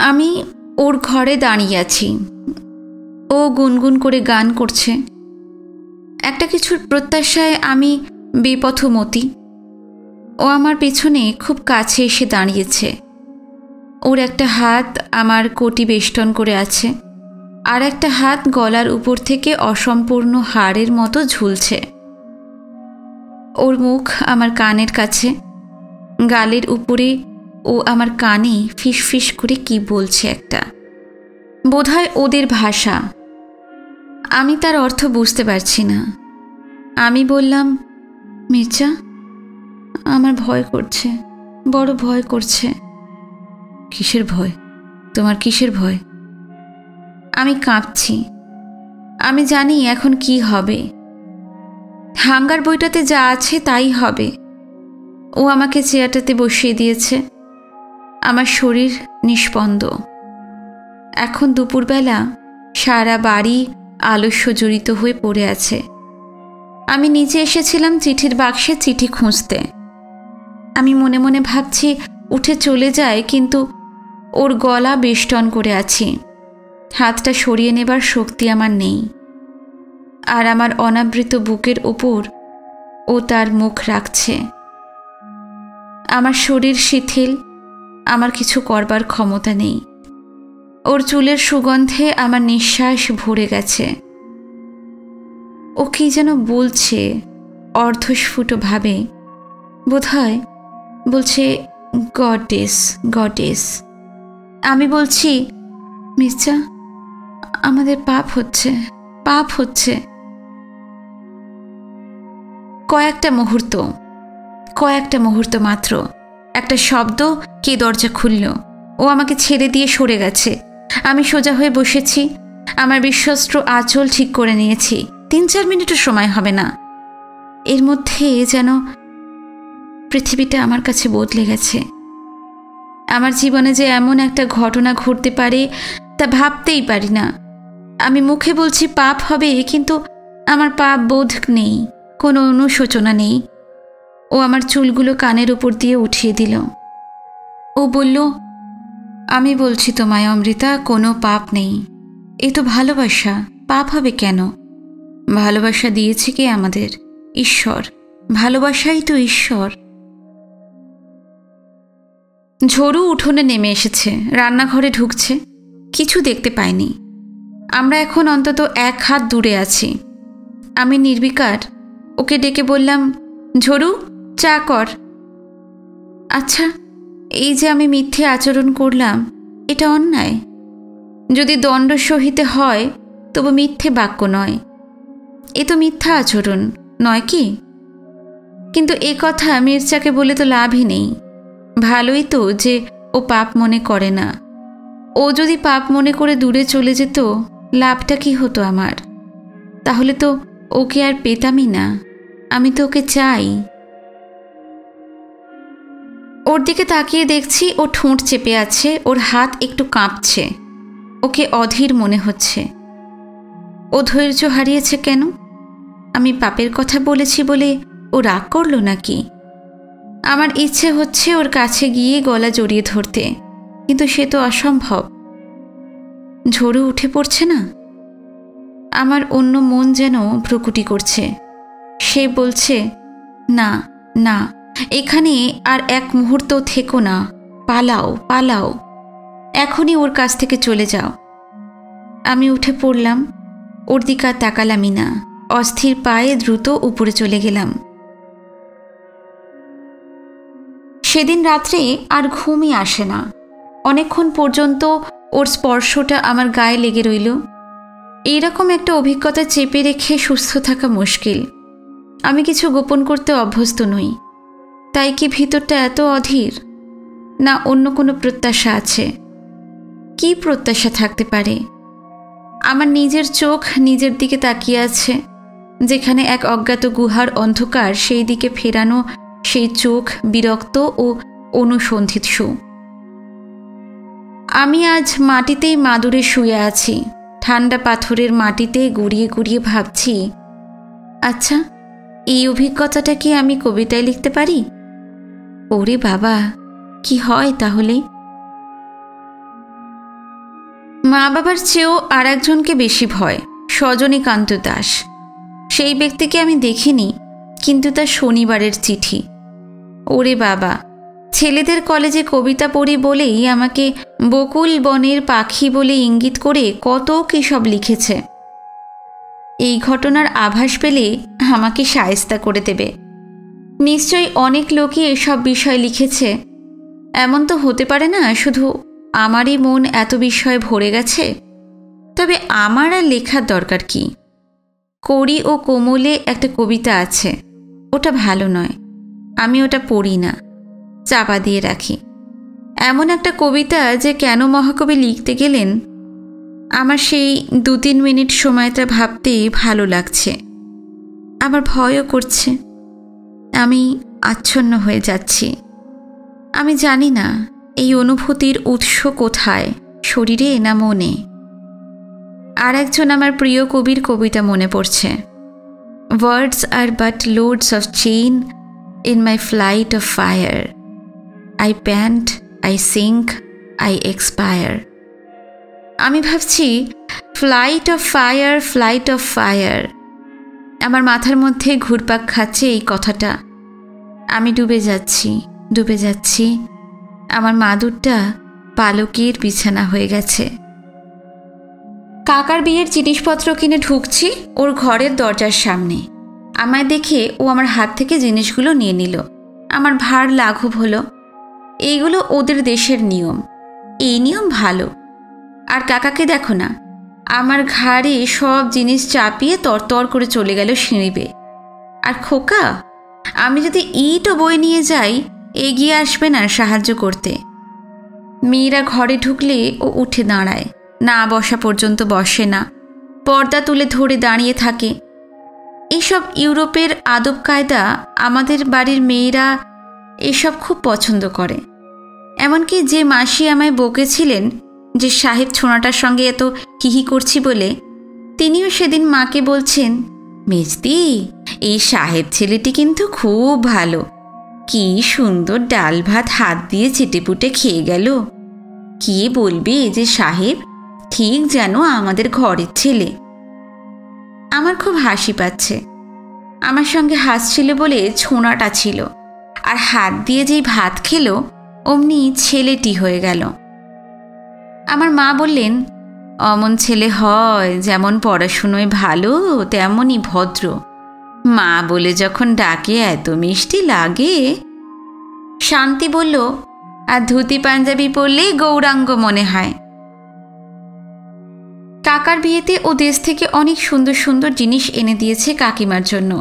আমি ওর ঘরে দাঁড়িয়ে আছি। ও গুনগুন করে গান করছে। একটা কিছুর প্রত্যাশায় আমি বেপথমতি। ও আমার পেছনে খুব কাছে এসে দাঁড়িয়েছে। ওর একটা হাত আমার কোটি বেষ্টন করে আছে, আর একটা হাত গলার উপর থেকে অসম্পূর্ণ হাড়ের মতো ঝুলছে। ওর মুখ আমার কানের কাছে, গালের উপরে ও আমার কানে ফিসফিস করে কি বলছে একটা, বোধহয় ওদের ভাষা। আমি তার অর্থ বুঝতে পারছি না। আমি বললাম, মির্জা, আমার ভয় করছে, বড় ভয় করছে। কিসের ভয়? তোমার কিসের ভয়? আমি কাঁপছি। আমি জানি এখন কি হবে। হাঙ্গার বইটাতে যা আছে তাই হবে। ও আমাকে চেয়ারটাতে বসিয়ে দিয়েছে। আমার শরীর নিষ্পন্দ। এখন দুপুরবেলা সারা বাড়ি আলস্য জড়িত হয়ে পড়ে আছে। আমি নিচে এসেছিলাম চিঠির বাক্সে চিঠি খুঁজতে। আমি মনে মনে ভাবছি উঠে চলে যায়, কিন্তু ওর গলা বেষ্টন করে আছি। হাতটা সরিয়ে নেবার শক্তি আমার নেই। আর আমার অনাবৃত বুকের ওপর ও তার মুখ রাখছে। আমার শরীর শিথিল, আমার কিছু করবার ক্ষমতা নেই। ওর চুলের সুগন্ধে আমার নিঃশ্বাস ভরে গেছে। ও কি যেন বলছে অর্ধস্ফুটভাবে, বোধহয় বলছে গডেস গডেস। আমি বলছি, মির্জা, আমাদের পাপ হচ্ছে, পাপ হচ্ছে। কয়েকটা মুহূর্ত মাত্র, একটা শব্দ, কে দরজা খুলল। ও আমাকে ছেড়ে দিয়ে সরে গেছে। আমি সোজা হয়ে বসেছি, আমার বিশ্বস্ত আঁচল ঠিক করে নিয়েছি। 3-4 মিনিটও সময় হবে না। এর মধ্যে যেন পৃথিবীটা আমার কাছে বদলে গেছে। আমার জীবনে যে এমন একটা ঘটনা ঘটতে পারে তা ভাবতেই পারি না। আমি মুখে বলছি পাপ হবে, কিন্তু আমার পাপ বোধ নেই, কোনো অনুশোচনা নেই। ও আমার চুলগুলো কানের উপর দিয়ে উঠিয়ে দিল। ও বলল, আমি বলছি তোমায় অমৃতা, কোনো পাপ নেই। এ তো ভালোবাসা, পাপ হবে কেন? ভালোবাসা দিয়েছে কে আমাদের? ঈশ্বর। ভালোবাসাই তো ঈশ্বর। ঝড়ু উঠোনে নেমে এসেছে, রান্নাঘরে ঢুকছে। কিছু দেখতে পাইনি। আমরা এখন অন্তত 1 হাত দূরে আছি। আমি নির্বিকার ওকে ডেকে বললাম, ঝড়ু, চা কর। আচ্ছা, এই যে আমি মিথ্যে আচরণ করলাম, এটা অন্যায়? যদি দণ্ড সহিতে হয় তবু মিথ্যে বাক্য নয়। এ তো মিথ্যা আচরণ নয় কি? কিন্তু এ কথা মির্জাকে বলে তো লাভই নেই। ভালোই তো যে ও পাপ মনে করে না। ও যদি পাপ মনে করে দূরে চলে যেত, লাভটা কি হতো আমার? তাহলে তো ওকে আর পেতামই না। আমি তো ওকে চাই। ওর দিকে তাকিয়ে দেখছি ও ঠোঁট চেপে আছে, ওর হাত একটু কাঁপছে। ওকে অধীর মনে হচ্ছে। ও ধৈর্য হারিয়েছে কেন? আমি পাপের কথা বলেছি বলে ও রাগ করলো নাকি? আমার ইচ্ছে হচ্ছে ওর কাছে গিয়ে গলা জড়িয়ে ধরতে, কিন্তু সে তো অসম্ভব। ঝড়ু উঠে পড়ছে না। আমার অন্য মন যেন ভ্রুকুটি করছে। সে বলছে, না না, এখানে আর 1 মুহূর্ত থেকো না, পালাও পালাও, এখনই ওর কাছ থেকে চলে যাও। আমি উঠে পড়লাম, ওর দিকে আর তাকালামই না। অস্থির পায়ে দ্রুত উপরে চলে গেলাম। সেদিন রাত্রে আর ঘুমই আসে না। অনেকক্ষণ পর্যন্ত ওর স্পর্শটা আমার গায়ে লেগে রইল। এইরকম একটা অভিজ্ঞতা চেপে রেখে সুস্থ থাকা মুশকিল। আমি কিছু গোপন করতে অভ্যস্ত নই। তাই কি ভিতরটা এত অধীর? না অন্য কোনো প্রত্যাশা আছে? কি প্রত্যাশা থাকতে পারে? আমার নিজের চোখ নিজের দিকে তাকিয়ে আছে। যেখানে এক অজ্ঞাত গুহার অন্ধকার, সেই দিকে ফেরানো সেই চোখ বিরক্ত ও অনুসন্ধিৎসু। আমি আজ মাটিতেই মাদুরে শুয়ে আছি, ঠান্ডা পাথরের মাটিতে গুড়িয়ে গুড়িয়ে ভাবছি, আচ্ছা, এই অভিজ্ঞতাটা কি আমি কবিতায় লিখতে পারি? ওরে বাবা, কি হয় তাহলে? মা বাবার চেয়েও আর একজনকে বেশি ভয়, সজনীকান্ত দাস। সেই ব্যক্তিকে আমি দেখিনি, কিন্তু তার শনিবারের চিঠি। ওরে বাবা, ছেলেদের কলেজে কবিতা পড়ি বলেই আমাকে বকুল বনের পাখি বলে ইঙ্গিত করে কত কী সব লিখেছে। এই ঘটনার আভাস পেলে আমাকে শায়েস্তা করে দেবে। নিশ্চয়ই অনেক লোকই এসব বিষয় লিখেছে। এমন তো হতে পারে না শুধু আমারই মন এত বিষয়ে ভরে গেছে। তবে আমার আর লেখার দরকার কি? কড়ি ও কোমলে একটা কবিতা আছে, ওটা ভালো নয়, আমি ওটা পড়ি না, চাপা দিয়ে রাখি। এমন একটা কবিতা যে কেন মহাকবি লিখতে গেলেন, আমার সেই 2-3 মিনিট সময়টা ভাবতেই ভালো লাগছে। আমার ভয়ও করছে, আমি আচ্ছন্ন হয়ে যাচ্ছি। আমি জানি না এই অনুভূতির উৎস কোথায়, শরীরে না মনে? আর একজন আমার প্রিয় কবির কবিতা মনে পড়ছে। Words are but loads of chain in my flight of fire. I pant, I sink, I expire. আমি ভাবছি flight of fire, flight of fire. আমার মাথার মধ্যে ঘুরপাক খাচ্ছে এই কথাটা। আমি ডুবে যাচ্ছি, ডুবে যাচ্ছি। আমার মাদুরটা পালকের বিছানা হয়ে গেছে। কাকার বিয়ের জিনিসপত্র কিনে ঢুকছি ওর ঘরের দরজার সামনে। আমায় দেখে ও আমার হাত থেকে জিনিসগুলো নিয়ে নিল। আমার ভার লাঘব হলো। এইগুলো ওদের দেশের নিয়ম, এই নিয়ম ভালো। আর কাকাকে দেখো না, আমার ঘাড়ে সব জিনিস চাপিয়ে তরতর করে চলে গেল সিঁড়ি বেয়ে। আর খোকা, আমি যদি ইটও বয়ে নিয়ে যাই, এগিয়ে আসবে না সাহায্য করতে। মেয়েরা ঘরে ঢুকলে ও উঠে দাঁড়ায়, না বসা পর্যন্ত বসে না, পর্দা তুলে ধরে দাঁড়িয়ে থাকে। এইসব ইউরোপের আদব কায়দা আমাদের বাড়ির মেয়েরা এসব খুব পছন্দ করে। এমনকি যে মাসি আমায় বকেছিলেন যে সাহেব ছোনাটার সঙ্গে এত হিহি করছি বলে, তিনিও সেদিন মাকে বলছেন, মেজদি, এই সাহেব ছেলেটি কিন্তু খুব ভালো, কি সুন্দর ডাল ভাত হাত দিয়ে চেটেপুটে খেয়ে গেল। কি বলবে যে সাহেব ঠিক যেন আমাদের ঘরের ছেলে। আমার খুব হাসি পাচ্ছে। আমার সঙ্গে হাসছিল বলে ছোনাটা ছিল, আর হাত দিয়ে যেই ভাত খেলো অমনি ছেলেটি হয়ে গেল। আমার মা বললেন, অমন ছেলে হয় যেমন পড়াশুনোয় ভালো তেমনই ভদ্র। মা বলে যখন ডাকে এত মিষ্টি লাগে। শান্তি বলল, আর ধুতি পাঞ্জাবি পরলেই গৌরাঙ্গ মনে হয়। কাকার বিয়েতে ও দেশ থেকে অনেক সুন্দর সুন্দর জিনিস এনে দিয়েছে কাকিমার জন্য।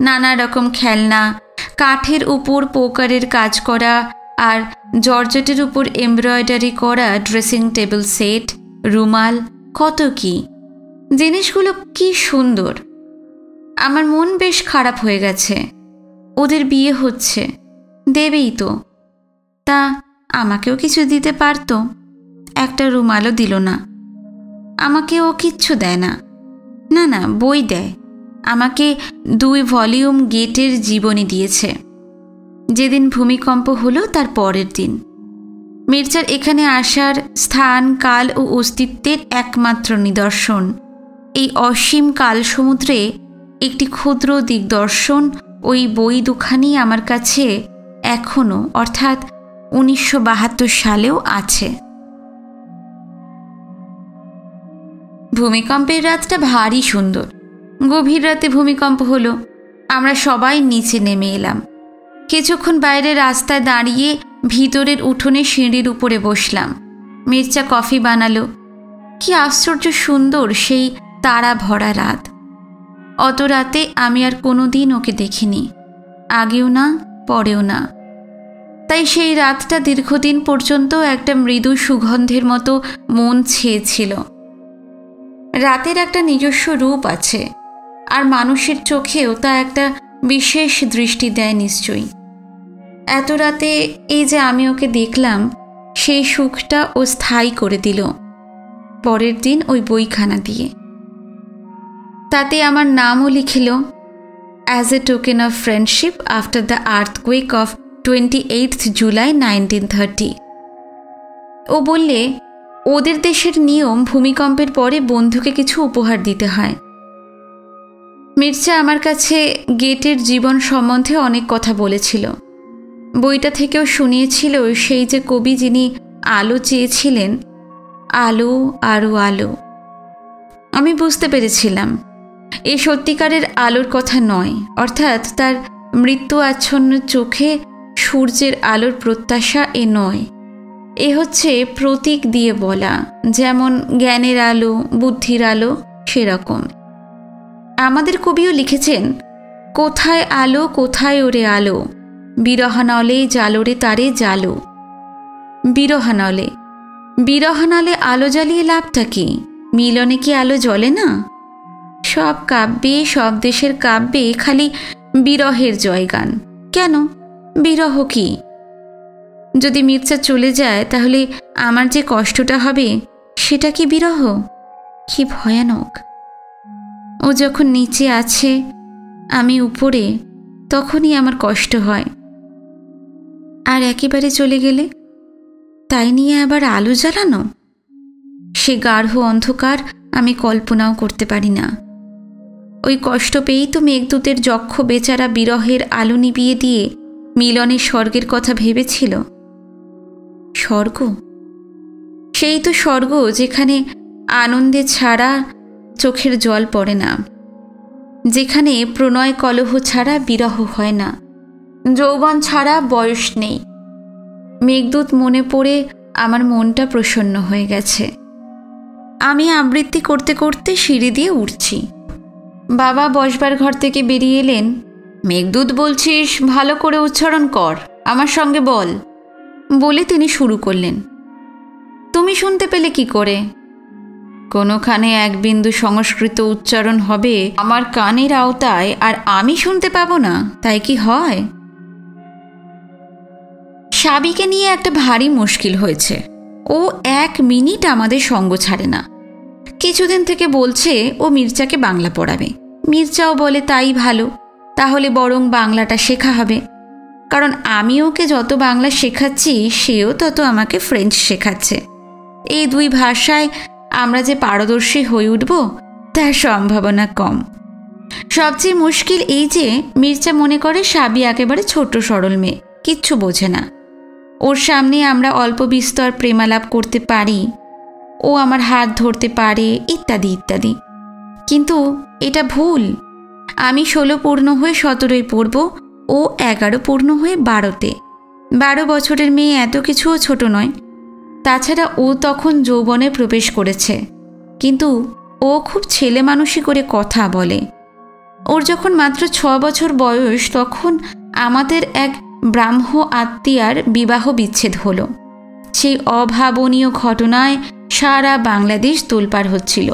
নানা রকম খেলনা, কাঠের উপর পোকারের কাজ করা আর জর্জেটের উপর এমব্রয়ডারি করা ড্রেসিং টেবিল সেট, রুমাল, কত কি জিনিসগুলো, কি সুন্দর। আমার মন বেশ খারাপ হয়ে গেছে। ওদের বিয়ে হচ্ছে, দেবেই তো। তা আমাকেও কিছু দিতে পারতো, একটা রুমালও দিল না। আমাকে ও কিচ্ছু দেয় না। না না, বই দেয়। আমাকে 2 ভলিউম গেটের জীবনী দিয়েছে। যেদিন ভূমিকম্প হলো তার পরের দিন। মির্জার এখানে আসার স্থান, কাল ও অস্তিত্বের একমাত্র নিদর্শন এই অসীম কাল সমুদ্রে একটি ক্ষুদ্র দিগদর্শন ওই বই দুখানি আমার কাছে এখনও, অর্থাৎ 1972 সালেও আছে। ভূমিকম্পের রাতটা ভারী সুন্দর। গভীর রাতে ভূমিকম্প হলো। আমরা সবাই নিচে নেমে এলাম। কিছুক্ষণ বাইরে রাস্তায় দাঁড়িয়ে ভিতরের উঠোনে সিঁড়ির উপরে বসলাম। মির্জা কফি বানালো। কি আশ্চর্য সুন্দর সেই তারা ভরা রাত। অত রাতে আমি আর কোনো দিন ওকে দেখিনি, আগেও না পরেও না। তাই সেই রাতটা দীর্ঘদিন পর্যন্ত একটা মৃদু সুগন্ধের মতো মন ছেয়েছিল। রাতের একটা নিজস্ব রূপ আছে, আর মানুষের চোখেও তা একটা বিশেষ দৃষ্টি দেয় নিশ্চয়ই। এত রাতে এই যে আমি ওকে দেখলাম, সেই সুখটা ও স্থায়ী করে দিল পরের দিন ওই বইখানা দিয়ে। তাতে আমার নামও লিখিল, as a token of friendship after the earthquake of 28th July 1930। ও বললে, ওদের দেশের নিয়ম ভূমিকম্পের পরে বন্ধুকে কিছু উপহার দিতে হয়। মির্জা আমার কাছে গেটের জীবন সম্বন্ধে অনেক কথা বলেছিল। বইটা থেকেও শুনিয়েছিল সেই যে কবি যিনি আলো চেয়েছিলেন, আলো আরও আলো। আমি বুঝতে পেরেছিলাম এ সত্যিকারের আলোর কথা নয়, অর্থাৎ তার মৃত্যু আচ্ছন্ন চোখে সূর্যের আলোর প্রত্যাশা এ নয়। এ হচ্ছে প্রতীক দিয়ে বলা, যেমন জ্ঞানের আলো, বুদ্ধির আলো, সেরকম। আমাদের কবিও লিখেছেন, কোথায় আলো কোথায় ওরে আলো, বিরহানলে জালোরে তারে জালো। বিরহানলে বিরহানলে আলো জ্বালিয়ে লাভটা কি? মিলনে কি আলো জ্বলে না? সব কাব্যে, সব দেশের কাব্যে খালি বিরহের জয়গান। কেন? বিরহ কি? যদি মির্জা চলে যায় তাহলে আমার যে কষ্টটা হবে সেটা কি বিরহ? কি ভয়ানক! ও যখন নিচে আছে, আমি উপরে, তখনই আমার কষ্ট হয়। আর একেবারে চলে গেলে তাই নিয়ে আবার আলো জ্বালানো, সে গাঢ় অন্ধকার আমি কল্পনাও করতে পারি না। ওই কষ্ট পেয়েই তো মেঘদূতের যক্ষ বেচারা বিরহের আলো নিবিয়ে দিয়ে মিলনের স্বর্গের কথা ভেবেছিল। স্বর্গ, সেই তো স্বর্গ যেখানে আনন্দে ছাড়া চোখের জল পড়ে না, যেখানে প্রণয় কলহ ছাড়া বিরহ হয় না, যৌবন ছাড়া বয়স নেই। মেঘদূত মনে পড়ে আমার মনটা প্রসন্ন হয়ে গেছে। আমি আবৃত্তি করতে করতে সিঁড়ি দিয়ে উঠছি। বাবা বসবার ঘর থেকে বেরিয়ে এলেন। মেঘদূত বলছিস, ভালো করে উচ্চারণ কর, আমার সঙ্গে বল, বলে তিনি শুরু করলেন। তুমি শুনতে পেলে কি করে? কোনোখানে এক বিন্দু সংস্কৃত উচ্চারণ হবে আমার কানের আওতায়, আর আমি শুনতে পাবো না, তাই কি হয়? সাবিকে নিয়ে একটা ভারী মুশকিল হয়েছে। ও 1 মিনিট আমাদের সঙ্গ ছাড়ে না। কিছুদিন থেকে বলছে ও মির্জাকে বাংলা পড়াবে। মির্জাও বলে তাই ভালো, তাহলে বরং বাংলাটা শেখা হবে। কারণ আমি ওকে যত বাংলা শেখাচ্ছি, সেও তত আমাকে ফ্রেঞ্চ শেখাচ্ছে। এই 2 ভাষায় আমরা যে পারদর্শী হয়ে উঠব তার সম্ভাবনা কম। সবচেয়ে মুশকিল এই যে মির্জা মনে করে সাবি একেবারে ছোট সরল মেয়ে, কিচ্ছু বোঝে না। ওর সামনে আমরা অল্প বিস্তর প্রেমালাপ করতে পারি, ও আমার হাত ধরতে পারে, ইত্যাদি ইত্যাদি। কিন্তু এটা ভুল। আমি 16 পূর্ণ হয়ে 17য় পড়ব, ও 11 পূর্ণ হয়ে 12তে। 12 বছরের মেয়ে এত কিছুও ছোট নয়। তাছাড়া ও তখন যৌবনে প্রবেশ করেছে, কিন্তু ও খুব ছেলে মানুষই করে কথা বলে। ওর যখন মাত্র 6 বছর বয়স, তখন আমাদের এক ব্রাহ্ম আত্মীয়ার বিবাহ বিচ্ছেদ হলো। সেই অভাবনীয় ঘটনায় সারা বাংলাদেশ তোলপাড় হচ্ছিল।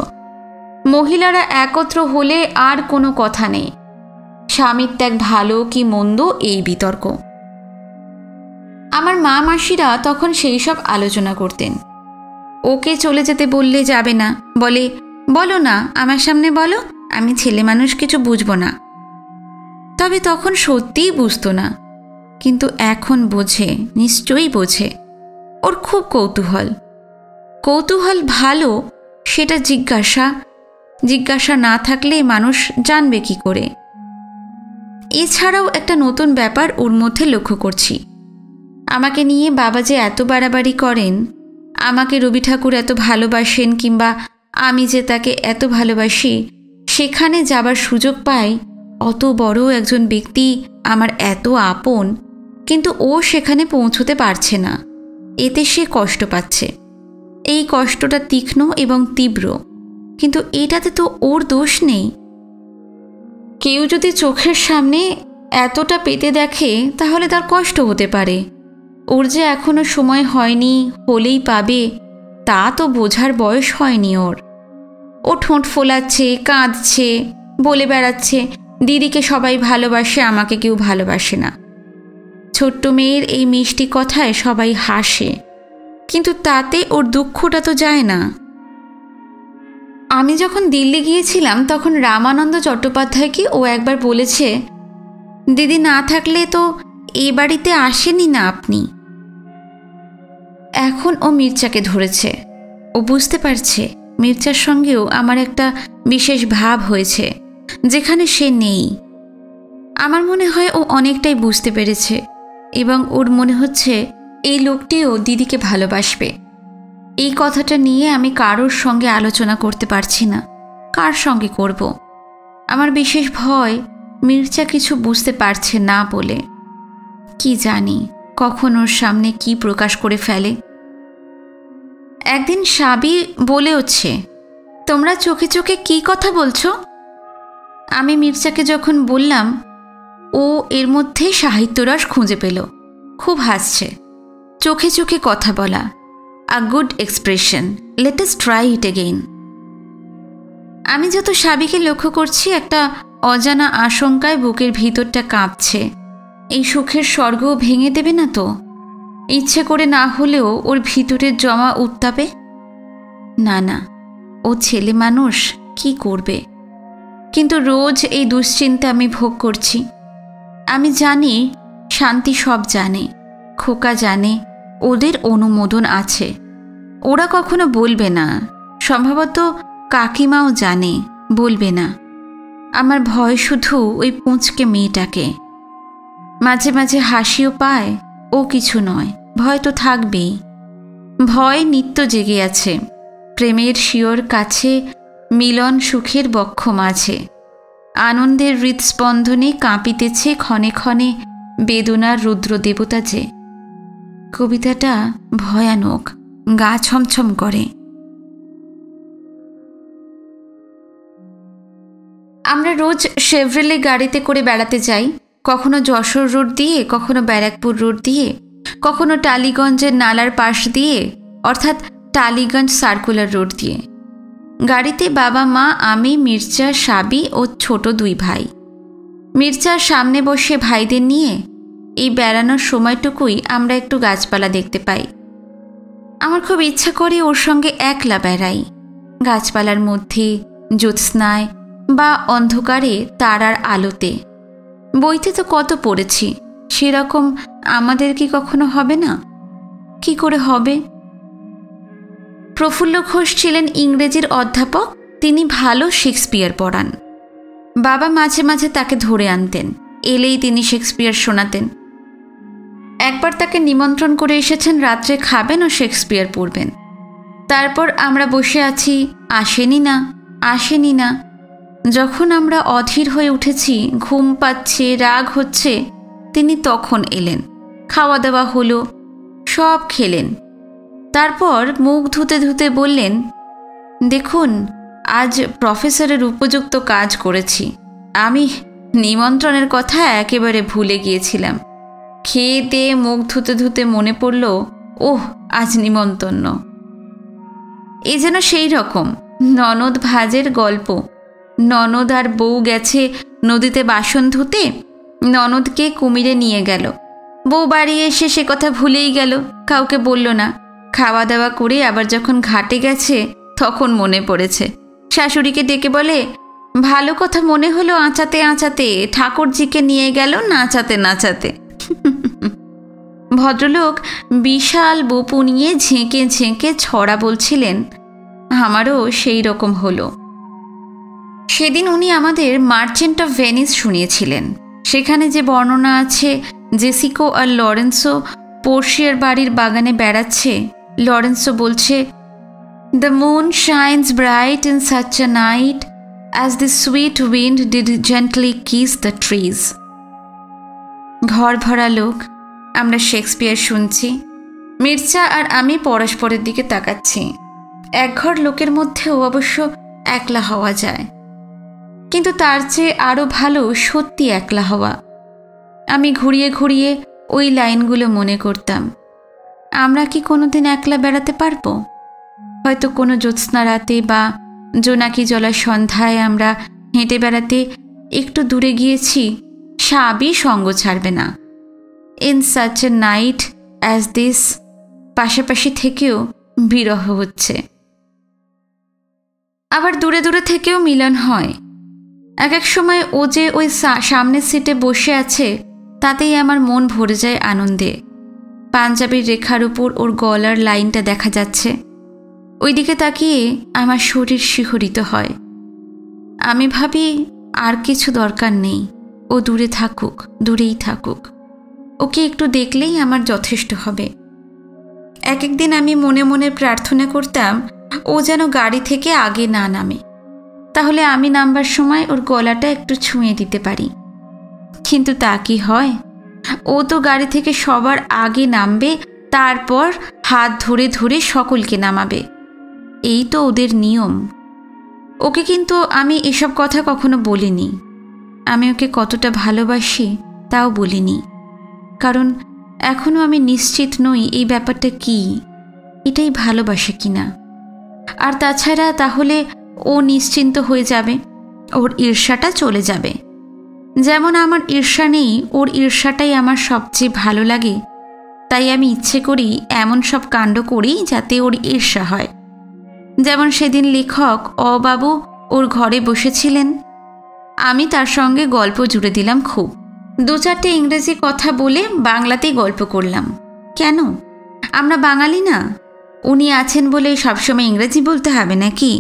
মহিলারা একত্র হলে আর কোনো কথা নেই, স্বামীর ত্যাগ ভালো কি মন্দ এই বিতর্ক। আমার মা মাসিরা তখন সেই সব আলোচনা করতেন। ওকে চলে যেতে বললে যাবে না, বলে বলো না, আমার সামনে বলো, আমি ছেলে মানুষ, কিছু বুঝবো না। তবে তখন সত্যিই বুঝতো না, কিন্তু এখন বোঝে, নিশ্চয়ই বোঝে। ওর খুব কৌতূহল। কৌতূহল ভালো, সেটা জিজ্ঞাসা না থাকলে মানুষ জানবে কি করে। এছাড়াও একটা নতুন ব্যাপার ওর মধ্যে লক্ষ্য করছি। আমাকে নিয়ে বাবা যে এত বাড়াবাড়ি করেন, আমাকে রবি ঠাকুর এত ভালোবাসেন, কিংবা আমি যে তাকে এত ভালোবাসি, সেখানে যাবার সুযোগ পাই। অত বড় একজন ব্যক্তি আমার এত আপন, কিন্তু ও সেখানে পৌঁছতে পারছে না, এতে সে কষ্ট পাচ্ছে। এই কষ্টটা তীক্ষ্ণ এবং তীব্র, কিন্তু এটাতে তো ওর দোষ নেই। কেউ যদি চোখের সামনে এতটা পেতে দেখে তাহলে তার কষ্ট হতে পারে। ওর যে এখনো সময় হয়নি, হলেই পাবে, তা তো বোঝার বয়স হয়নি ওর। ও ঠোঁট ফোলাচ্ছে, কাঁদছে, বলে বেড়াচ্ছে দিদিকে সবাই ভালোবাসে, আমাকে কেউ ভালোবাসে না। ছোট্ট মেয়ের এই মিষ্টি কথায় সবাই হাসে, কিন্তু তাতে ওর দুঃখটা তো যায় না। আমি যখন দিল্লি গিয়েছিলাম তখন রামানন্দ চট্টোপাধ্যায়কে ও একবার বলেছে, দিদি না থাকলে তো এই বাড়িতে আসেনি না আপনি। এখন ও মির্জাকে ধরেছে। ও বুঝতে পারছে মির্জার সঙ্গেও আমার একটা বিশেষ ভাব হয়েছে, যেখানে সে নেই। আমার মনে হয় ও অনেকটাই বুঝতে পেরেছে, এবং ওর মনে হচ্ছে এই লোকটিও দিদিকে ভালোবাসবে। এই কথাটা নিয়ে আমি কারোর সঙ্গে আলোচনা করতে পারছি না। কার সঙ্গে করব? আমার বিশেষ ভয় মির্জা কিছু বুঝতে পারছে না বলে। কি জানি কখন ওর সামনে কি প্রকাশ করে ফেলে। একদিন সাবি বলে হচ্ছে, তোমরা চোখে চোখে কি কথা বলছো? আমি মির্জাকে যখন বললাম, ও এর মধ্যে সাহিত্যরস খুঁজে পেল। খুব হাসছে। চোখে চোখে কথা বলা, a good expression, let us try it again. আমি যত সাবিকে লক্ষ্য করছি, একটা অজানা আশঙ্কায় বুকের ভিতরটা কাঁপছে। এই সুখের স্বর্গ ভেঙে দেবে না তো? ইচ্ছে করে না হলেও ওর ভিতরের জমা উত্তাপে? না না, ও ছেলে মানুষ, কি করবে? কিন্তু রোজ এই দুশ্চিন্তা আমি ভোগ করছি। আমি জানি শান্তি সব জানে, খোকা জানে, ওদের অনুমোদন আছে। ওরা কখনো বলবে না, সম্ভবত কাকিমাও জানে, বলবে না। আমার ভয় শুধু ওই পুঁচকে মেয়েটাকে। মাঝে মাঝে হাসিও পায়, ও কিছু নয়, ভয় তো থাকবেই। ভয় নিত্য জেগে আছে, প্রেমের শিয়র কাছে, মিলন সুখের বক্ষ মাঝে। আনন্দের হৃৎস্পন্দনে কাঁপিতেছে ক্ষণে ক্ষণে বেদনার রুদ্রদেবতা যে। কবিতাটা ভয়ানক, গা ছমছম করে। আমরা রোজ শেভ্রেলে গাড়িতে করে বেড়াতে যাই, কখনো যশোর রোড দিয়ে, কখনো ব্যারাকপুর রোড দিয়ে, কখনো টালিগঞ্জের নালার পাশ দিয়ে, অর্থাৎ টালিগঞ্জ সার্কুলার রোড দিয়ে। গাড়িতে বাবা, মা, আমি, মির্জা, সাবি ও ছোট 2 ভাই। মির্জার সামনে বসে ভাইদের নিয়ে এই বেড়ানোর সময়টুকুই আমরা একটু গাছপালা দেখতে পাই। আমার খুব ইচ্ছা করে ওর সঙ্গে একলা বেড়াই, গাছপালার মধ্যে, জ্যোৎস্নায় বা অন্ধকারে তারার আলোতে। বইতে তো কত পড়েছি, সেরকম আমাদের কি কখনো হবে না? কি করে হবে? প্রফুল্ল ঘোষ ছিলেন ইংরেজির অধ্যাপক, তিনি ভালো শেক্সপিয়ার পড়ান। বাবা মাঝে মাঝে তাকে ধরে আনতেন, এলেই তিনি শেক্সপিয়ার শোনাতেন। একবার তাকে নিমন্ত্রণ করে এসেছেন, রাত্রে খাবেন ও শেক্সপিয়ার পড়বেন। তারপর আমরা বসে আছি, আসেনি না, আসেনি না। যখন আমরা অধীর হয়ে উঠেছি, ঘুম পাচ্ছে, রাগ হচ্ছে, তিনি তখন এলেন। খাওয়া দাওয়া হলো, সব খেলেন। তারপর মুখ ধুতে ধুতে বললেন, দেখুন, আজ প্রফেসরের উপযুক্ত কাজ করেছি। আমি নিমন্ত্রণের কথা একেবারে ভুলে গিয়েছিলাম। খেয়ে দিয়ে মুখ ধুতে ধুতে মনে পড়ল, ওহ, আজ নিমন্ত্রণ। এ যেন সেই রকম ননদ ভাজের গল্প। ননদ আর বউ গেছে নদীতে বাসন ধুতে, ননদকে কুমিরে নিয়ে গেল। বউ বাড়ি এসে সে কথা ভুলেই গেল, কাউকে বলল না। খাওয়া দাওয়া করে আবার যখন ঘাটে গেছে, তখন মনে পড়েছে। শাশুড়িকে ডেকে বলে, ভালো কথা মনে হলো আঁচাতে আঁচাতে, ঠাকুরজিকে নিয়ে গেল নাচাতে নাচাতে। ভদ্রলোক বিশাল বপু নিয়ে ঝেঁকে ঝেঁকে ছড়া বলছিলেন, আমারও সেই রকম হলো। সেদিন উনি আমাদের মার্চেন্ট অফ ভেনিস শুনিয়েছিলেন। সেখানে যে বর্ণনা আছে, জেসিকো আর লরেন্সো পোর্শিয়ার বাড়ির বাগানে বেড়াচ্ছে। লরেন্সো বলছে, the moon shines bright in such a night as the sweet wind did gently kiss the trees. ঘর ভরা লোক, আমরা শেক্সপিয়ার শুনছি। মির্জা আর আমি পরস্পরের দিকে তাকাচ্ছি। একঘর লোকের মধ্যেও অবশ্য একলা হওয়া যায়, কিন্তু তার চেয়ে আরও ভালো সত্যি একলা হওয়া। আমি ঘুরিয়ে ঘুরিয়ে ওই লাইনগুলো মনে করতাম। আমরা কি কোনোদিন একলা বেড়াতে পারবো? হয়তো কোনো জ্যোৎস্না রাতে বা জোনাকি জলা সন্ধ্যায় আমরা হেঁটে বেড়াতে একটু দূরে গিয়েছি, সাবই সঙ্গ ছাড়বে না। In such a night as this, পাশাপাশি থেকেও বিরহ হচ্ছে। আবার দূরে দূরে থেকেও মিলন হয়। এক এক সময় ও যে ওই সামনের সিটে বসে আছে, তাতেই আমার মন ভরে যায় আনন্দে। পাঞ্জাবির রেখার উপর ওর গলার লাইনটা দেখা যাচ্ছে। ওইদিকে তাকিয়ে আমার শরীর শিহরিত হয়। আমি ভাবি, আর কিছু দরকার নেই, ও দূরে থাকুক, দূরেই থাকুক। ওকে একটু দেখলেই আমার যথেষ্ট হবে। এক একদিন আমি মনে মনে প্রার্থনা করতাম, ও যেন গাড়ি থেকে আগে না নামে, তাহলে আমি নামবার সময় ওর গলাটা একটু ছুঁয়ে দিতে পারি। কিন্তু তা কি হয়? ও তো গাড়ি থেকে সবার আগে নামবে, তারপর হাত ধরে ধরে সকলকে নামাবে। এই তো ওদের নিয়ম। ওকে কিন্তু আমি এসব কথা কখনো বলিনি। আমি ওকে কতটা ভালোবাসি তাও বলিনি, কারণ এখনও আমি নিশ্চিত নই এই ব্যাপারটা কি, এটাই ভালোবাসে কিনা। আর তাছাড়া তাহলে ও নিশ্চিন্ত হয়ে যাবে, ওর ঈর্ষাটা চলে যাবে। যেমন আমার ঈর্ষা নেই, ওর ঈর্ষাটাই আমার সবচেয়ে ভালো লাগে, তাই আমি ইচ্ছে করি এমন সব কাণ্ড করি যাতে ওর ঈর্ষা হয়। যেমন সেদিন লেখক অবাবু ওর ঘরে বসেছিলেন, আমি তার সঙ্গে গল্প জুড়ে দিলাম খুব। 2-4টে ইংরেজি কথা বলে বাংলাতেই গল্প করলাম। কেন, আমরা বাঙালি না? উনি আছেন বলে সবসময় ইংরেজি বলতে হবে নাকি?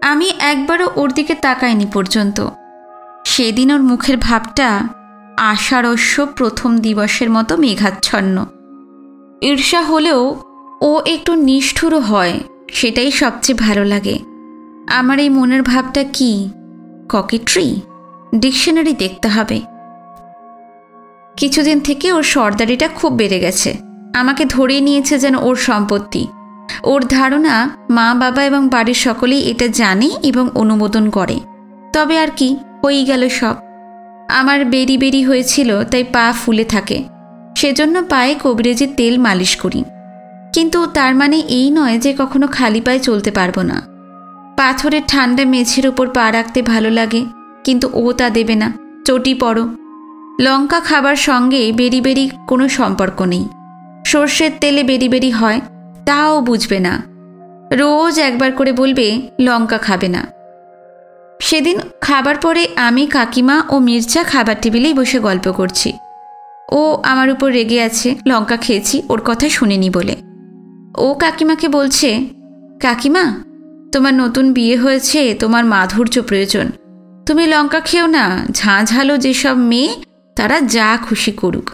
আমি একবারও ওর দিকে তাকাইনি পর্যন্ত। সেদিন ওর মুখের ভাবটা আষাঢ়স্য প্রথম দিবসের মতো মেঘাচ্ছন্ন। ঈর্ষা হলেও ও একটু নিষ্ঠুরও হয়, সেটাই সবচেয়ে ভালো লাগে। আমার এই মনের ভাবটা কি? ককেট্রি? ডিকশনারি দেখতে হবে। কিছুদিন থেকে ওর সর্দারিটা খুব বেড়ে গেছে। আমাকে ধরেই নিয়েছে যেন ওর সম্পত্তি। ওর ধারণা মা বাবা এবং বাড়ির সকলেই এটা জানে এবং অনুমোদন করে। তবে আর কি, হয়েই গেল সব। আমার বেরি বেরি হয়েছিল, তাই পা ফুলে থাকে, সেজন্য পায়ে কবিরাজি তেল মালিশ করি। কিন্তু তার মানে এই নয় যে কখনো খালি পায়ে চলতে পারবো না। পাথরের ঠান্ডা মেঝের ওপর পা রাখতে ভালো লাগে, কিন্তু ও তা দেবে না। চটি পড়ো। লঙ্কা খাবার সঙ্গে বেরি বেরি কোনো সম্পর্ক নেই। সর্ষের তেলে বেরি বেরি হয়, তাও বুঝবে না। রোজ একবার করে বলবে লঙ্কা খাবে না। সেদিন খাবার পরে আমি, কাকিমা ও মির্জা খাবার টেবিলেই বসে গল্প করছি। ও আমার উপর রেগে আছে লঙ্কা খেয়েছি ওর কথা শুনিনি বলে। ও কাকিমাকে বলছে, কাকিমা, তোমার নতুন বিয়ে হয়েছে, তোমার মাধুর্য প্রয়োজন, তুমি লঙ্কা খেও না। ঝাঁঝালো যেসব মেয়ে তারা যা খুশি করুক।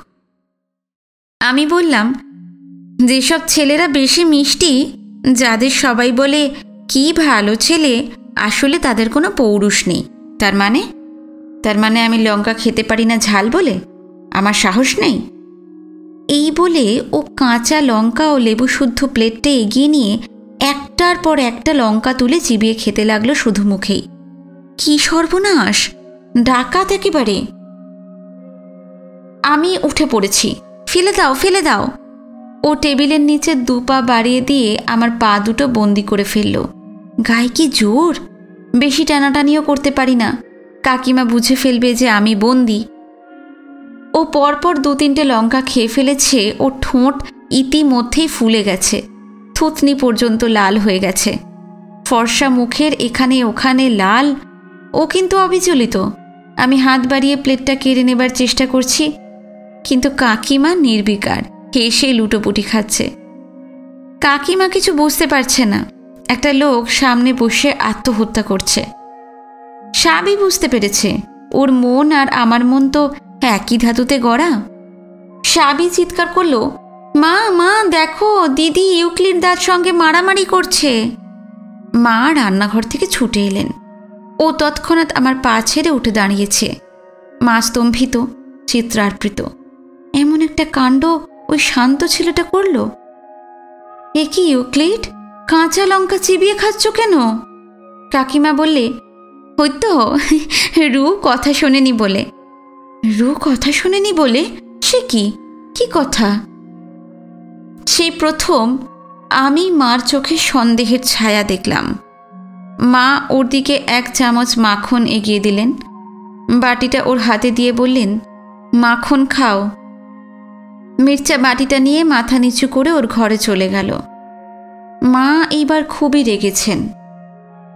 আমি বললাম, যেসব ছেলেরা বেশি মিষ্টি, যাদের সবাই বলে কি ভালো ছেলে, আসলে তাদের কোনো পৌরুষ নেই। তার মানে আমি লঙ্কা খেতে পারি না ঝাল বলে? আমার সাহস নেই? এই বলে ও কাঁচা লঙ্কা ও লেবু শুদ্ধ প্লেটটা এগিয়ে নিয়ে একটার পর একটা লঙ্কা তুলে চিবিয়ে খেতে লাগলো শুধু মুখেই। কি সর্বনাশ! ডাকাত একেবারে। আমি উঠে পড়েছি। ফেলে দাও, ফেলে দাও। ও টেবিলের নিচে 2 পা বাড়িয়ে দিয়ে আমার পা দুটো বন্দি করে ফেলল। গায়ে কি জোর! বেশি টানাটানিও করতে পারি না, কাকিমা বুঝে ফেলবে যে আমি বন্দি। ও পরপর 2-3টে লঙ্কা খেয়ে ফেলেছে। ও ঠোঁট ইতিমধ্যেই ফুলে গেছে, থুতনি পর্যন্ত লাল হয়ে গেছে। ফর্সা মুখের এখানে ওখানে লাল। ও কিন্তু অবিচলিত। আমি হাত বাড়িয়ে প্লেটটা কেড়ে নেবার চেষ্টা করছি, কিন্তু কাকিমা নির্বিকার, হেসে লুটোপুটি খাচ্ছে। কাকিমা কিছু বুঝতে পারছে না, একটা লোক সামনে বসে আত্মহত্যা করছে। সবই বুঝতে পেরেছে, ওর মন আর আমার মন তো একই ধাতুতে গড়া। সাবি চিৎকার করলো, মা মা দেখো, দিদি ইউক্লিড দার সঙ্গে মারামারি করছে। মা রান্নাঘর থেকে ছুটে এলেন। ও তৎক্ষণাৎ আমার পা ছেড়ে উঠে দাঁড়িয়েছে। মা স্তম্ভিত, চিত্রার্পিত। এমন একটা কাণ্ড ওই শান্ত ছেলেটা করল। এ কি ইউক্লিড, কাঁচা লঙ্কা চিবিয়ে খাচ্ছ কেন? কাকিমা বললে, হইতো রু কথা শোনেনি বলে। রু কথা শোনেনি বলে? সে কি কথা? সেই প্রথম আমি মার চোখে সন্দেহের ছায়া দেখলাম। মা ওর দিকে 1 চামচ মাখন এগিয়ে দিলেন। বাটিটা ওর হাতে দিয়ে বললেন, মাখন খাও। মির্জা বাটিটা নিয়ে মাথা নিচু করে ওর ঘরে চলে গেল। মা এইবার খুবই রেগেছেন।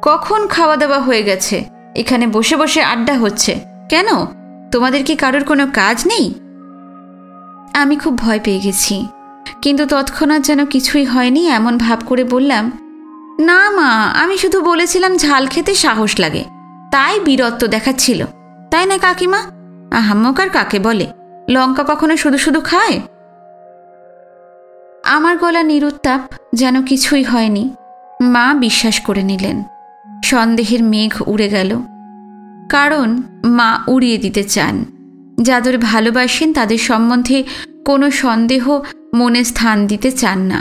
কখন খাওয়া দাওয়া হয়ে গেছে, এখানে বসে বসে আড্ডা হচ্ছে কেন? তোমাদের কি কারোর কোনো কাজ নেই? আমি খুব ভয় পেয়ে গেছি, কিন্তু তৎক্ষণাৎ যেন কিছুই হয়নি এমন ভাব করে বললাম, না মা, আমি শুধু বলেছিলাম ঝাল খেতে সাহস লাগে, তাই বীরত্ব দেখাচ্ছিল, তাই না কাকিমা? আহাম্মকার কাকে বলে? লঙ্কা কখনো শুধু শুধু খায়? আমার গলা নিরুত্তাপ, যেন কিছুই হয়নি। মা বিশ্বাস করে নিলেন। সন্দেহের মেঘ উড়ে গেল, কারণ মা উড়িয়ে দিতে চান। যাদের ভালোবাসেন তাদের সম্বন্ধে কোনো সন্দেহ মনে স্থান দিতে চান না।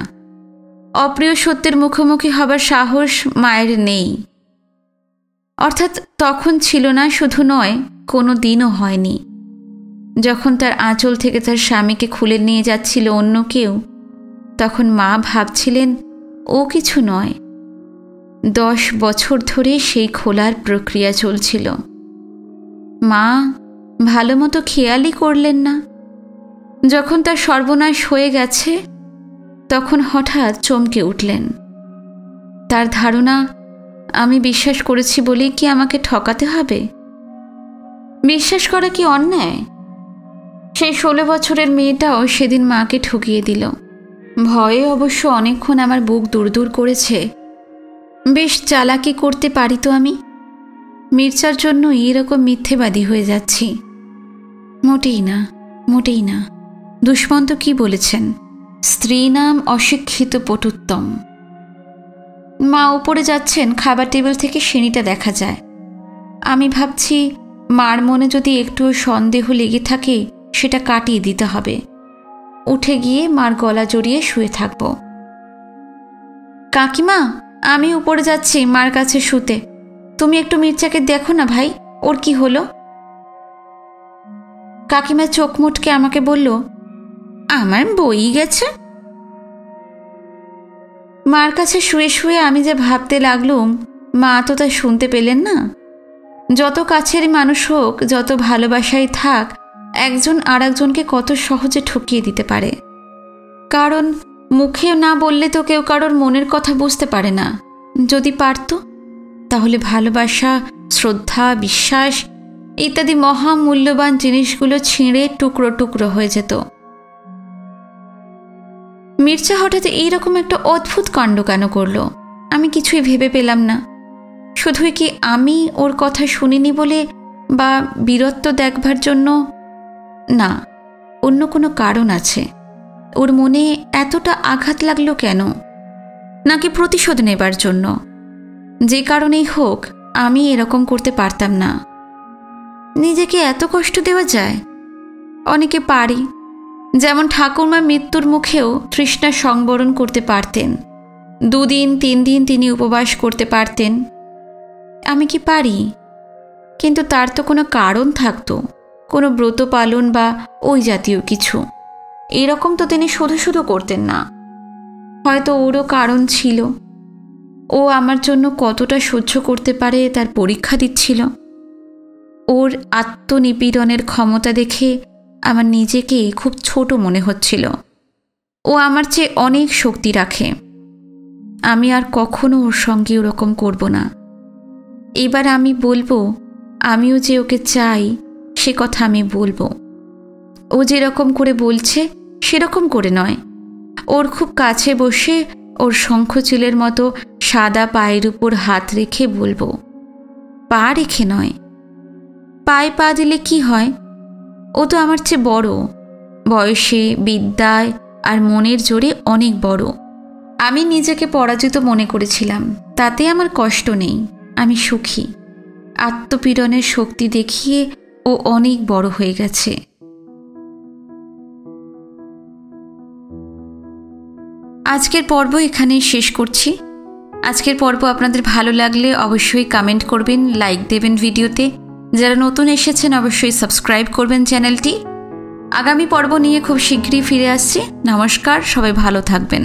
অপ্রিয় সত্যের মুখোমুখি হবার সাহস মায়ের নেই, অর্থাৎ তখন ছিল না, শুধু নয়, কোনো দিনও হয়নি। যখন তার আঁচল থেকে তার স্বামীকে খুলে নিয়ে যাচ্ছিল অন্য কেউ, তখন মা ভাবছিলেন ও কিছু নয়। 10 বছর ধরে সেই খোলার প্রক্রিয়া চলছিল। মা ভালো মতো খেয়ালই করলেন না। যখন তার সর্বনাশ হয়ে গেছে তখন হঠাৎ চমকে উঠলেন। তার ধারণা আমি বিশ্বাস করেছি বলেই কি আমাকে ঠকাতে হবে? বিশ্বাস করা কি অন্যায়? সেই 16 বছরের মেয়েটাও সেদিন মাকে ঠকিয়ে দিল। ভয়ে অবশ্য অনেকক্ষণ আমার বুক দূর করেছে। বেশ চালাকি করতে পারি তো আমি। মির্জার জন্য এরকম মিথ্যেবাদী হয়ে যাচ্ছি। মোটেই না, মোটেই না। দুষ্মন্ত কি বলেছেন? স্ত্রী নাম অশিক্ষিত পটুত্তম। মা উপরে যাচ্ছেন, খাবার টেবিল থেকে সিঁড়িটা দেখা যায়। আমি ভাবছি মার মনে যদি একটুও সন্দেহ লেগে থাকে সেটা কাটিয়ে দিতে হবে। উঠে গিয়ে মার গলা জড়িয়ে শুয়ে থাকব। কাকিমা, আমি উপরে যাচ্ছি মার কাছে শুতে। তুমি একটু মির্জাকে দেখো না ভাই, ওর কি হলো? কাকিমা চোখ মুটকে আমাকে বলল, আমার বই গেছে। মার কাছে শুয়ে শুয়ে আমি যে ভাবতে লাগলুম, মা তো তা শুনতে পেলেন না। যত কাছের মানুষ হোক, যত ভালোবাসাই থাক, একজন আর একজনকে কত সহজে ঠকিয়ে দিতে পারে। কারণ মুখে না বললে তো কেউ কারোর মনের কথা বুঝতে পারে না। যদি পারত তাহলে ভালোবাসা, শ্রদ্ধা, বিশ্বাস ইত্যাদি মহামূল্যবান জিনিসগুলো ছিঁড়ে টুকরো টুকরো হয়ে যেত। মির্জা হঠাৎ এইরকম একটা অদ্ভুত কাণ্ড কেন করল? আমি কিছুই ভেবে পেলাম না। শুধুই কি আমি ওর কথা শুনিনি বলে, বা বীরত্ব দেখবার জন্য? না, অন্য কোনো কারণ আছে। ওর মনে এতটা আঘাত লাগলো কেন? নাকি প্রতিশোধ নেবার জন্য? যে কারণেই হোক, আমি এরকম করতে পারতাম না। নিজেকে এত কষ্ট দেওয়া যায়? অনেকে পারি। যেমন ঠাকুরমা মৃত্যুর মুখেও তৃষ্ণা সংবরণ করতে পারতেন। 2 দিন 3 দিন তিনি উপবাস করতে পারতেন। আমি কি পারি? কিন্তু তার তো কোনো কারণ থাকতো, কোনো ব্রত পালন বা ওই জাতীয় কিছু। এরকম তো তিনি শুধু শুধু করতেন না। হয়তো ওরও কারণ ছিল। ও আমার জন্য কতটা সহ্য করতে পারে তার পরীক্ষা দিচ্ছিল। ওর আত্মনিপীড়নের ক্ষমতা দেখে আমার নিজেকে খুব ছোট মনে হচ্ছিল। ও আমার চেয়ে অনেক শক্তি রাখে। আমি আর কখনো ওর সঙ্গে ওরকম করব না। এবার আমি বলবো, আমিও যে ওকে চাই সে কথা আমি বলবো। ও যেরকম করে বলছে সেরকম করে নয়। ওর খুব কাছে বসে ওর শঙ্খচিলের মতো সাদা পায়ের উপর হাত রেখে বলবো। পা রেখে নয়। পায়ে পা দিলে কি হয়? ও তো আমার চেয়ে বড়, বয়সে, বিদ্যায় আর মনের জোরে অনেক বড়। আমি নিজেকে পরাজিত মনে করেছিলাম, তাতে আমার কষ্ট নেই। আমি সুখী। আত্মপীড়নের শক্তি দেখিয়ে ও অনেক বড় হয়ে গেছে। আজকের পর্ব এখানেই শেষ করছি। আজকের পর্ব আপনাদের ভালো লাগলে অবশ্যই কমেন্ট করবেন, লাইক দেবেন ভিডিওতে। যারা নতুন এসেছেন অবশ্যই সাবস্ক্রাইব করবেন চ্যানেলটি। আগামী পর্ব নিয়ে খুব শীঘ্রই ফিরে আসছি। নমস্কার, সবাই ভালো থাকবেন।